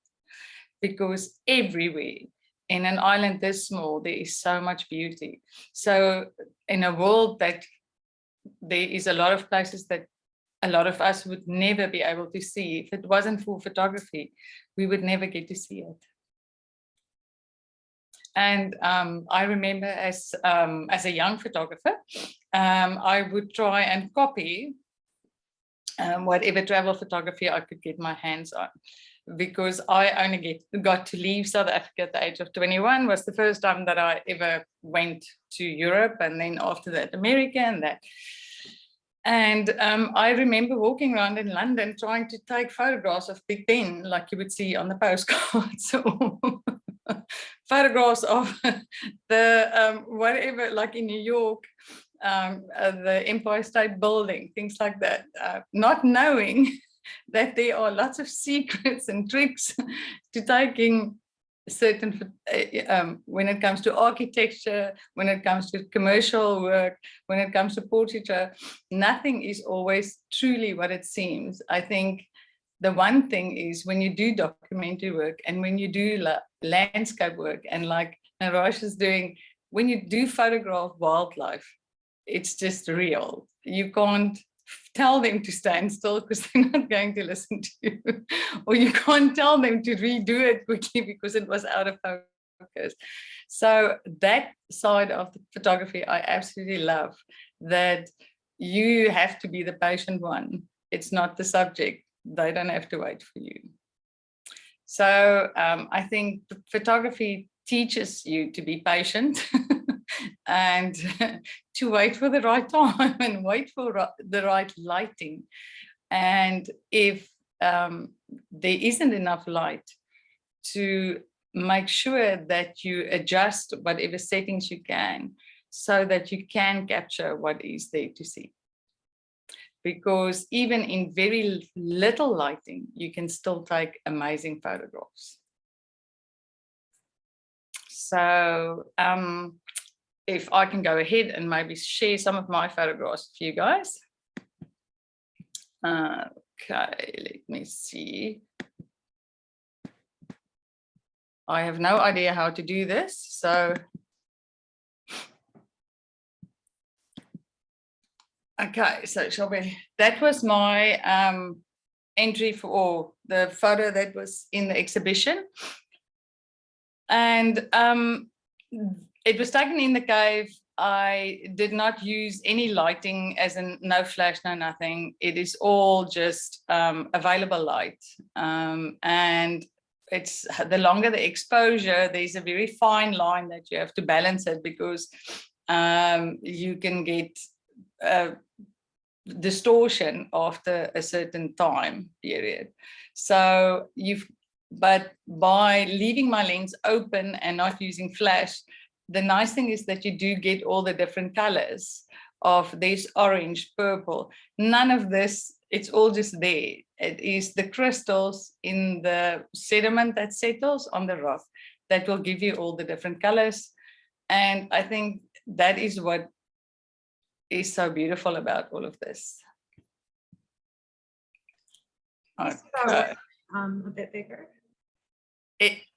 because everywhere in an island this small, there is so much beauty. So in a world that there is a lot of places that a lot of us would never be able to see, if it wasn't for photography, we would never get to see it. And I remember as a young photographer, I would try and copy whatever travel photography I could get my hands on, because I only got to leave South Africa at the age of 21. Was the first time that I ever went to Europe, and then after that America and that. And I remember walking around in London trying to take photographs of Big Ben, like you would see on the postcards, or photographs of the whatever, like in New York, the Empire State Building, things like that, not knowing that there are lots of secrets and tricks to taking certain, when it comes to architecture, when it comes to commercial work, when it comes to portraiture, nothing is always truly what it seems. I think the one thing is, when you do documentary work and when you do landscape work, and like Nagaraja is doing, when you do photograph wildlife, it's just real. You can't tell them to stand still because they're not going to listen to you, or you can't tell them to redo it quickly because it was out of focus. So that side of the photography I absolutely love, that you have to be the patient one. It's not the subject. They don't have to wait for you. So I think photography teaches you to be patient and to wait for the right time and wait for the right lighting. And if there isn't enough light, to make sure that you adjust whatever settings you can so that you can capture what is there to see. Because even in very little lighting, you can still take amazing photographs. So if I can go ahead and maybe share some of my photographs with you guys. Okay, let me see. I have no idea how to do this, so. Okay, so shall we? That was my entry for the photo that was in the exhibition. And it was taken in the cave. I did not use any lighting, as in no flash, no nothing. It is all just available light. And it's the longer the exposure, there's a very fine line that you have to balance it, because you can get distortion after a certain time period. So but by leaving my lens open and not using flash, the nice thing is that you do get all the different colors of this orange, purple. None of this, it's all just there. It is the crystals in the sediment that settles on the rock that will give you all the different colors. And I think that is what is so beautiful about all of this. Okay. A bit bigger.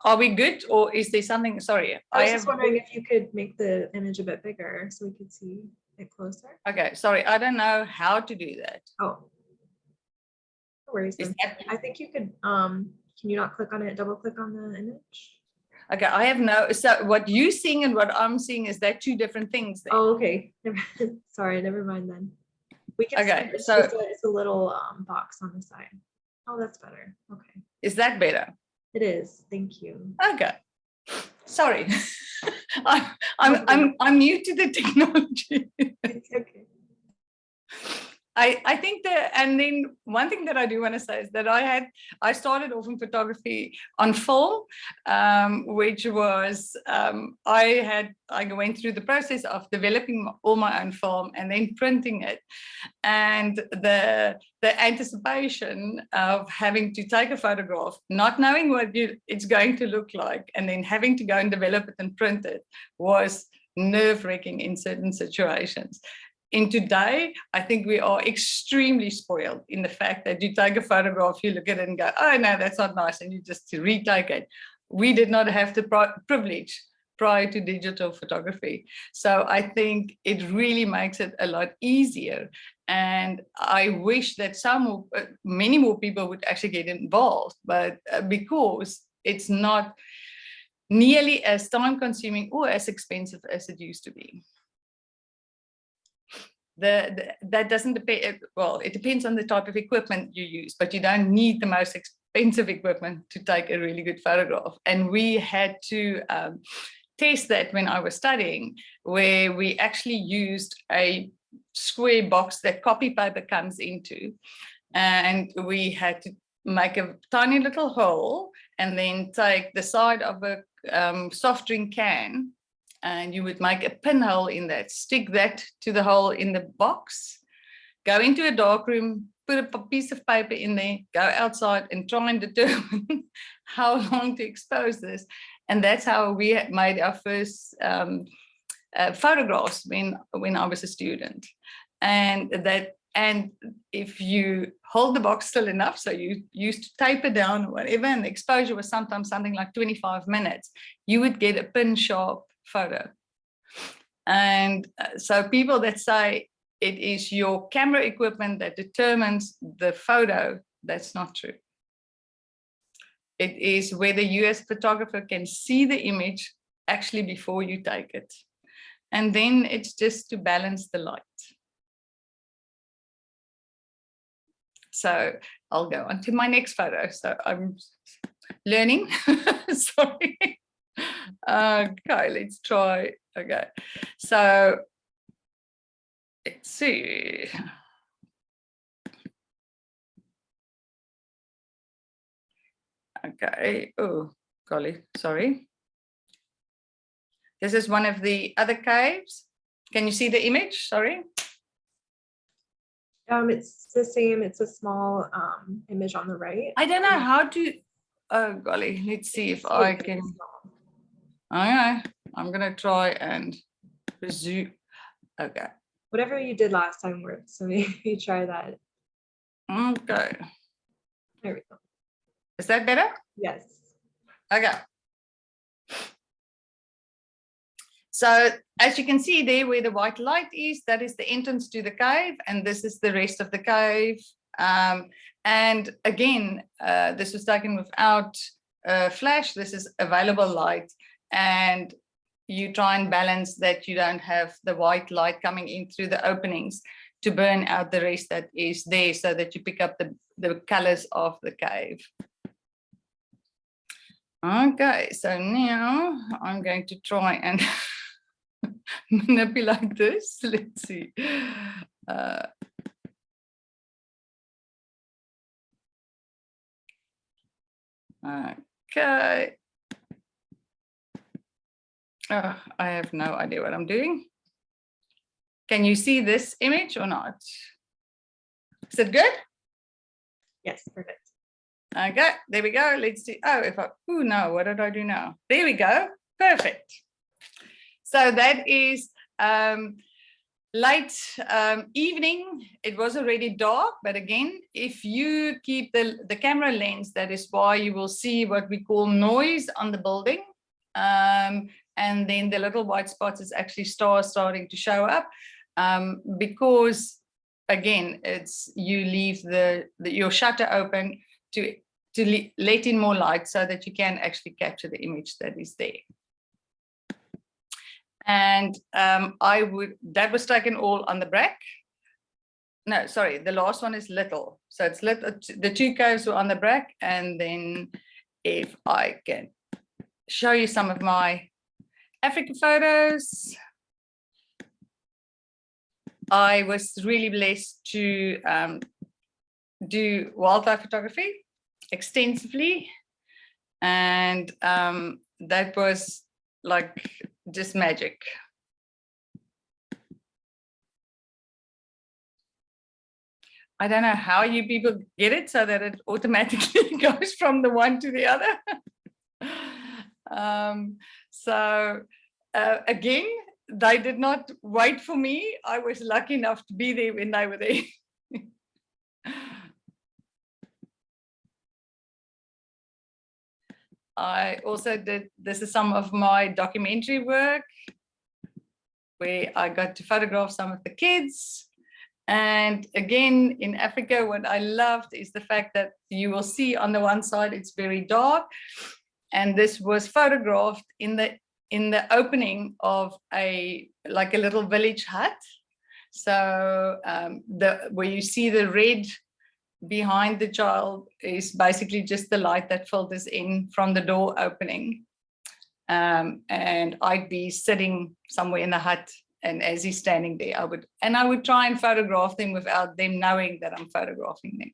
Are we good, or is there something? Sorry, I was just wondering if you could make the image a bit bigger so we could see it closer. Okay, sorry, I don't know how to do that. Oh, no worries. I think you could. Can you not click on it? Double click on the image. Okay, I have no. So what you seeing and what I'm seeing, is that two different things then? Oh, okay. Sorry, never mind then. We can. Okay, it's so it's a little box on the side. Oh, that's better. Okay. Is that better? It is. Thank you. Okay. Sorry, I'm new to the technology. It's okay. I think and then one thing that I do want to say is that I started off in photography on film, which was, I went through the process of developing all my own film and then printing it. And the anticipation of having to take a photograph, not knowing what it's going to look like, and then having to go and develop it and print it was nerve-wracking in certain situations. In today, I think we are extremely spoiled in the fact that you take a photograph, you look at it and go, oh, no, that's not nice, and you just retake it. We did not have the privilege prior to digital photography. So I think it really makes it a lot easier. And I wish that many more people would actually get involved, but because it's not nearly as time-consuming or as expensive as it used to be. That doesn't depend, well, it depends on the type of equipment you use, but you don't need the most expensive equipment to take a really good photograph. And we had to test that when I was studying, where we actually used a square box that copy paper comes into, and we had to make a tiny little hole and then take the side of a soft drink can, and you would make a pinhole in that, stick that to the hole in the box, go into a dark room, put a piece of paper in there, go outside and try and determine how long to expose this. And that's how we made our first photographs when I was a student. And if you hold the box still enough, so you used to tape it down or whatever, and the exposure was sometimes something like 25 minutes, you would get a pin sharp photo. And so people that say it is your camera equipment that determines the photo, that's not true. It is whether you as a photographer can see the image actually before you take it. And then it's just to balance the light. So I'll go on to my next photo. So I'm learning, sorry. Okay, let's try. Okay, so let's see. Okay, oh, golly, sorry. This is one of the other caves. Can you see the image? Sorry. It's the same. It's a small image on the right. I don't know how to, oh golly, let's see if I can. Okay, I'm gonna try and resume. Okay. Whatever you did last time worked, so maybe try that. Okay. There we go. Is that better? Yes. Okay. So as you can see there where the white light is, that is the entrance to the cave, and this is the rest of the cave. And again, this was taken without flash. This is available light, and you try and balance that you don't have the white light coming in through the openings to burn out the rest that is there, so that you pick up the colors of the cave. Okay, so now I'm going to try and manipulate this. Let's see. Okay. Oh, I have no idea what I'm doing. Can you see this image or not? Is it good? Yes, perfect. Okay, there we go. Let's see. Oh, oh no, what did I do now? There we go. Perfect. So that is late evening. It was already dark, but again, if you keep the camera lens, that is why you will see what we call noise on the building. And then the little white spots is actually stars starting to show up, because again, it's you leave your shutter open to let in more light so that you can actually capture the image that is there. And that was taken all on the Brack. No, sorry, the last one is Little. So it's Little, the two caves were on the Brack. And then if I can show you some of my Africa photos. I was really blessed to do wildlife photography extensively. And that was like just magic. I don't know how you people get it so that it automatically goes from the one to the other. Again, they did not wait for me. I was lucky enough to be there when they were there. I also did, this is some of my documentary work where I got to photograph some of the kids. And again, in Africa, what I loved is the fact that you will see on the one side, it's very dark. And this was photographed in the opening of a little village hut. So where you see the red behind the child is basically just the light that filters in from the door opening. And I'd be sitting somewhere in the hut, and as he's standing there, I would try and photograph them without them knowing that I'm photographing them.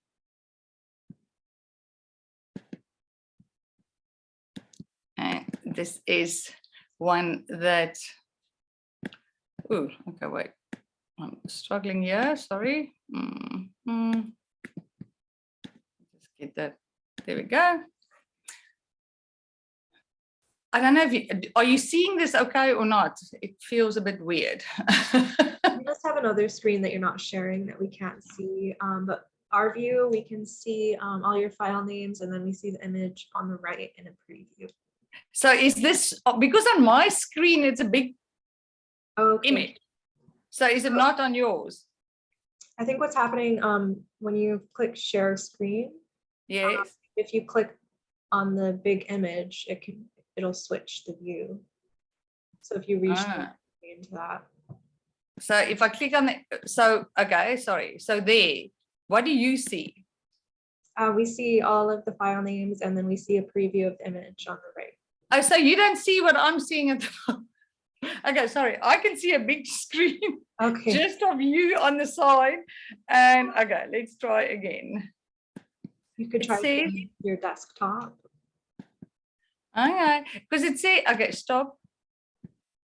And this is one that, oh, okay, wait, I'm struggling here, sorry. Just get that, there we go. I don't know if are you seeing this okay or not? It feels a bit weird. You just have another screen that you're not sharing that we can't see, but our view, we can see all your file names, and then we see the image on the right in a preview. So is this, because on my screen, it's a big image. So is it not on yours? I think what's happening when you click share screen, Yes. if you click on the big image, it'll switch the view. So if you reach into that. So if I click on the, okay, sorry. So there, what do you see? We see all of the file names, and then we see a preview of the image on the right. Oh, so you don't see what I'm seeing at the okay, sorry. I can see a big screen just of you on the side. And okay, let's try again. You could try your desktop. Okay, because it says, okay, stop.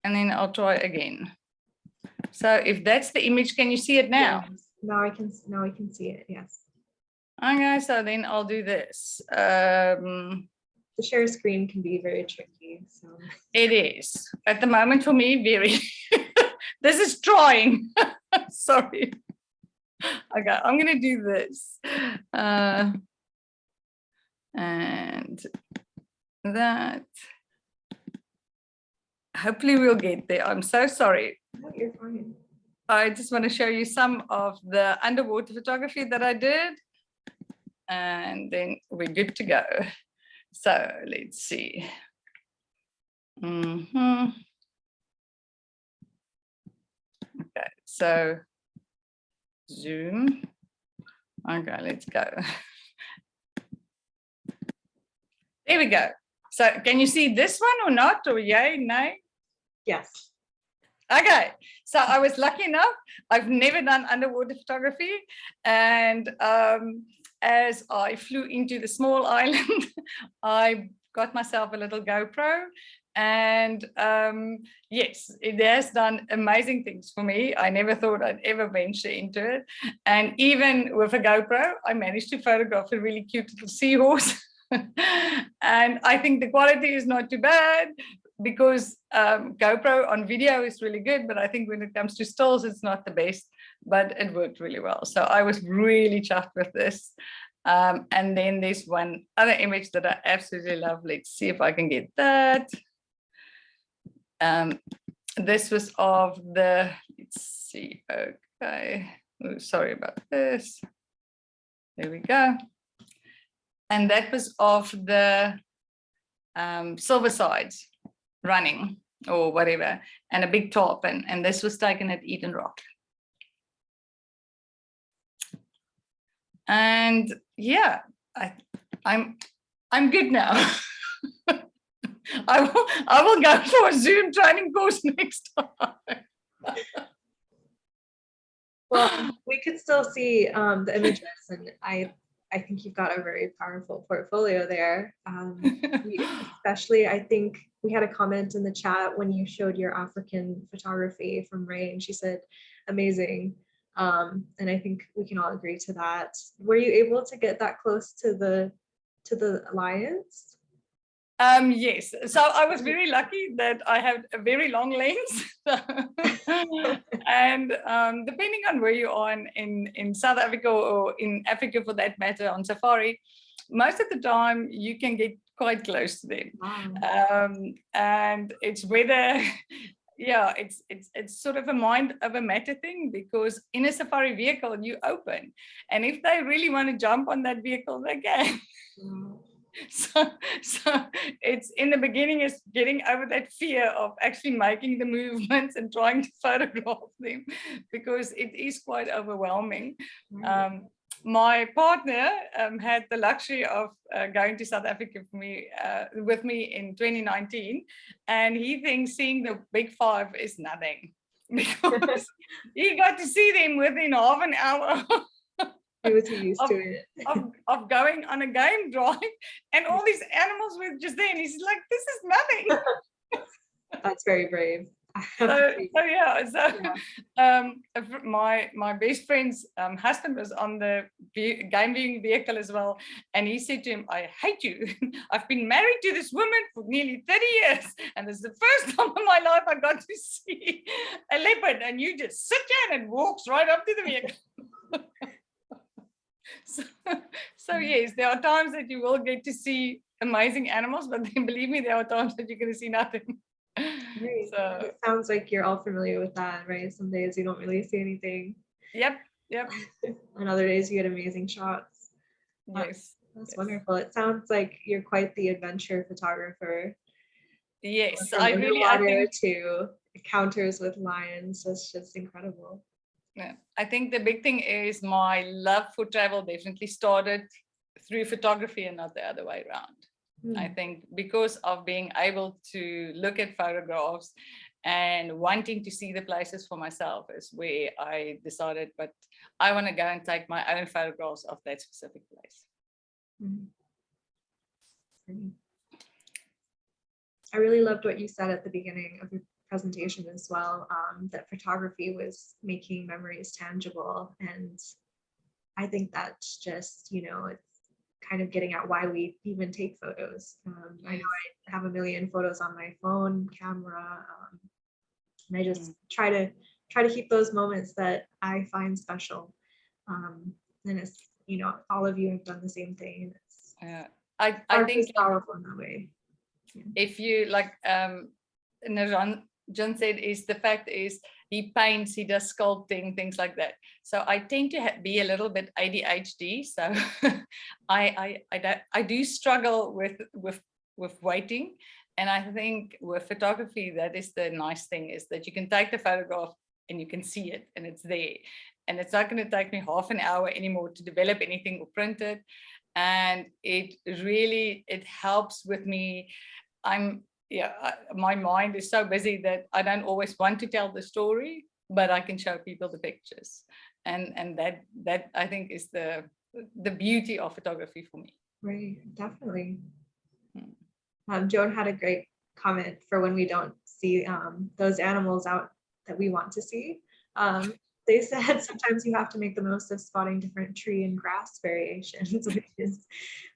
And then I'll try again. So if that's the image, can you see it now? Yes. Now I can see it, yes. Okay, so then I'll do this. The share screen can be very tricky. So it is. At the moment for me, very. This is trying. Sorry. Okay, I'm going to do this. And that. Hopefully we'll get there. I'm so sorry. No, you're fine. I just want to show you some of the underwater photography that I did. And then we're good to go. So let's see. Okay, so zoom. Okay, let's go. There we go. So can you see this one or not, or yay, nay? Yes. Okay, so I was lucky enough. I've never done underwater photography, and as I flew into the small island, I got myself a little GoPro, and yes, it has done amazing things for me. I never thought I'd ever venture into it, and even with a GoPro, I managed to photograph a really cute little seahorse. And I think the quality is not too bad, because GoPro on video is really good, but I think when it comes to stills, it's not the best, but it worked really well. So I was really chuffed with this. And then there's one other image that I absolutely love. Let's see if I can get that. This was of the, let's see, okay. Oh, sorry about this. There we go. And that was of the silver sides running or whatever, and a big top, and this was taken at Eden Rock. And yeah, I'm good now. I will go for a Zoom training course next time. Well, we could still see the images, and I think you've got a very powerful portfolio there. Especially, I think we had a comment in the chat when you showed your African photography from Ray, and she said, amazing. And I think we can all agree to that. Were you able to get that close to the lions? Yes, so I was very lucky that I had a very long lens. And depending on where you are in South Africa or in Africa for that matter on safari, most of the time you can get quite close to them. Wow. And it's whether, yeah, it's sort of a mind over matter thing, because in a safari vehicle you open, and if they really want to jump on that vehicle, they can. Wow. So it's in the beginning is getting over that fear of actually making the movements and trying to photograph them, because it is quite overwhelming. Right. My partner had the luxury of going to South Africa with me in 2019, and he thinks seeing the big five is nothing, because he got to see them within half an hour. He was used to it. Of going on a game drive, and all these animals were just there, and he's like, this is nothing. That's very brave. My best friend's husband was on the game viewing vehicle as well, and he said to him, I hate you. I've been married to this woman for nearly 30 years, and this is the first time in my life I got to see a leopard, and you just sit down and walks right up to the vehicle. So yes, there are times that you will get to see amazing animals, but then believe me, there are times that you're going to see nothing. Right. So It sounds like you're all familiar with that, right? Some days you don't really see anything. Yep. And other days you get amazing shots. Yes. That's wonderful. It sounds like you're quite the adventure photographer. Yes, From I think to encounters with lions. That's just incredible. Yeah, I think the big thing is my love for travel definitely started through photography and not the other way around. I think because of being able to look at photographs and wanting to see the places for myself is where I decided, but I want to go and take my own photographs of that specific place. I really loved what you said at the beginning of your presentation as well, that photography was making memories tangible. And I think that's just, it's kind of getting at why we even take photos. I know I have a million photos on my phone camera, and I just try to keep those moments that I find special. And it's, all of you have done the same thing. I think it's powerful in that way. If you like Niranjan said, is the fact is he paints, he does sculpting, things like that. So I tend to be a little bit ADHD. So I do struggle with waiting. And I think with photography, that is the nice thing, is that you can take the photograph and you can see it and it's there. And it's not going to take me half an hour anymore to develop anything or print it. And it helps with me. My mind is so busy that I don't always want to tell the story, but I can show people the pictures. And that I think is the beauty of photography for me. Right, definitely. Joan had a great comment for when we don't see those animals out that we want to see. They said sometimes you have to make the most of spotting different tree and grass variations,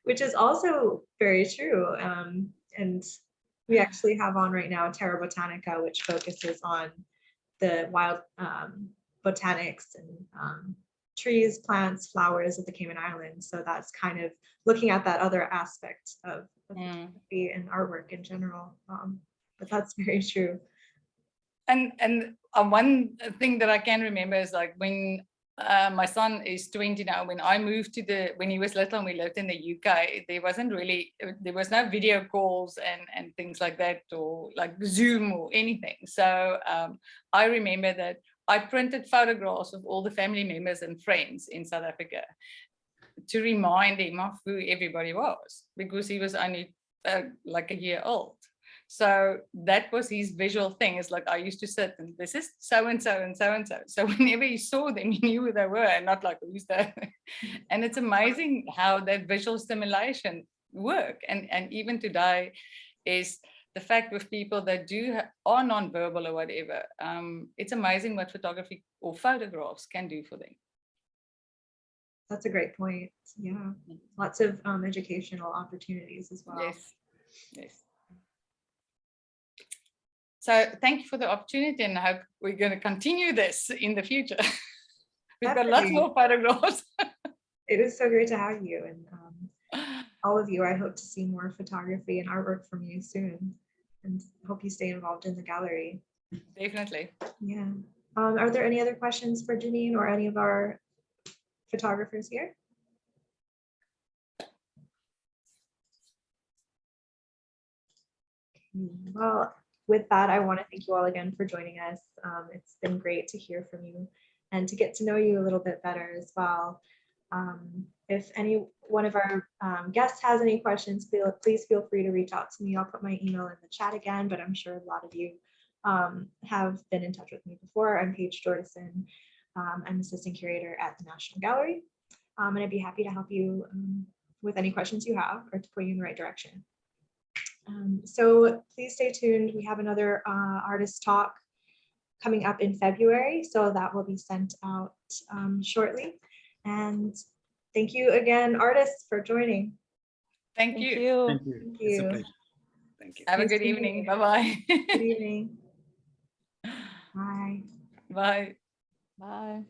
which is also very true. And we actually have on right now Terra Botanica, which focuses on the wild botanics and trees, plants, flowers of the Cayman Islands. So that's kind of looking at that other aspect of photography and artwork in general. But that's very true. And one thing that I can remember is like when my son is 20 now, when I moved when he was little and we lived in the UK, there was no video calls and things like that, or like Zoom or anything. So I remember that I printed photographs of all the family members and friends in South Africa to remind him of who everybody was, because he was only like a year old. So that was his visual thing. It's like I used to sit and this is so and so and so and so. So whenever he saw them, he knew who they were and not like who's that. And it's amazing how that visual stimulation work. And even today is the fact with people that are non-verbal or whatever. It's amazing what photography or photographs can do for them. That's a great point. Yeah, lots of educational opportunities as well. Yes, yes. So thank you for the opportunity, and I hope we're going to continue this in the future. We've got lots more photographs. It is so great to have you, and all of you. I hope to see more photography and artwork from you soon, and hope you stay involved in the gallery. Definitely. Yeah. Are there any other questions for Janine or any of our photographers here? Well, with that, I want to thank you all again for joining us. It's been great to hear from you and to get to know you a little bit better as well. If any one of our guests has any questions, please feel free to reach out to me. I'll put my email in the chat again, but I'm sure a lot of you have been in touch with me before. I'm Paige Jordison. I'm assistant curator at the National Gallery, and I'd be happy to help you with any questions you have or to point you in the right direction. So please stay tuned. We have another artist talk coming up in February, so that will be sent out shortly. And thank you again, artists, for joining. Thank you. Thank you. Thank It's a you. pleasure. Thank you. Have a Nice good to meet evening. you. Bye-bye. Good evening. Bye. Bye. Bye.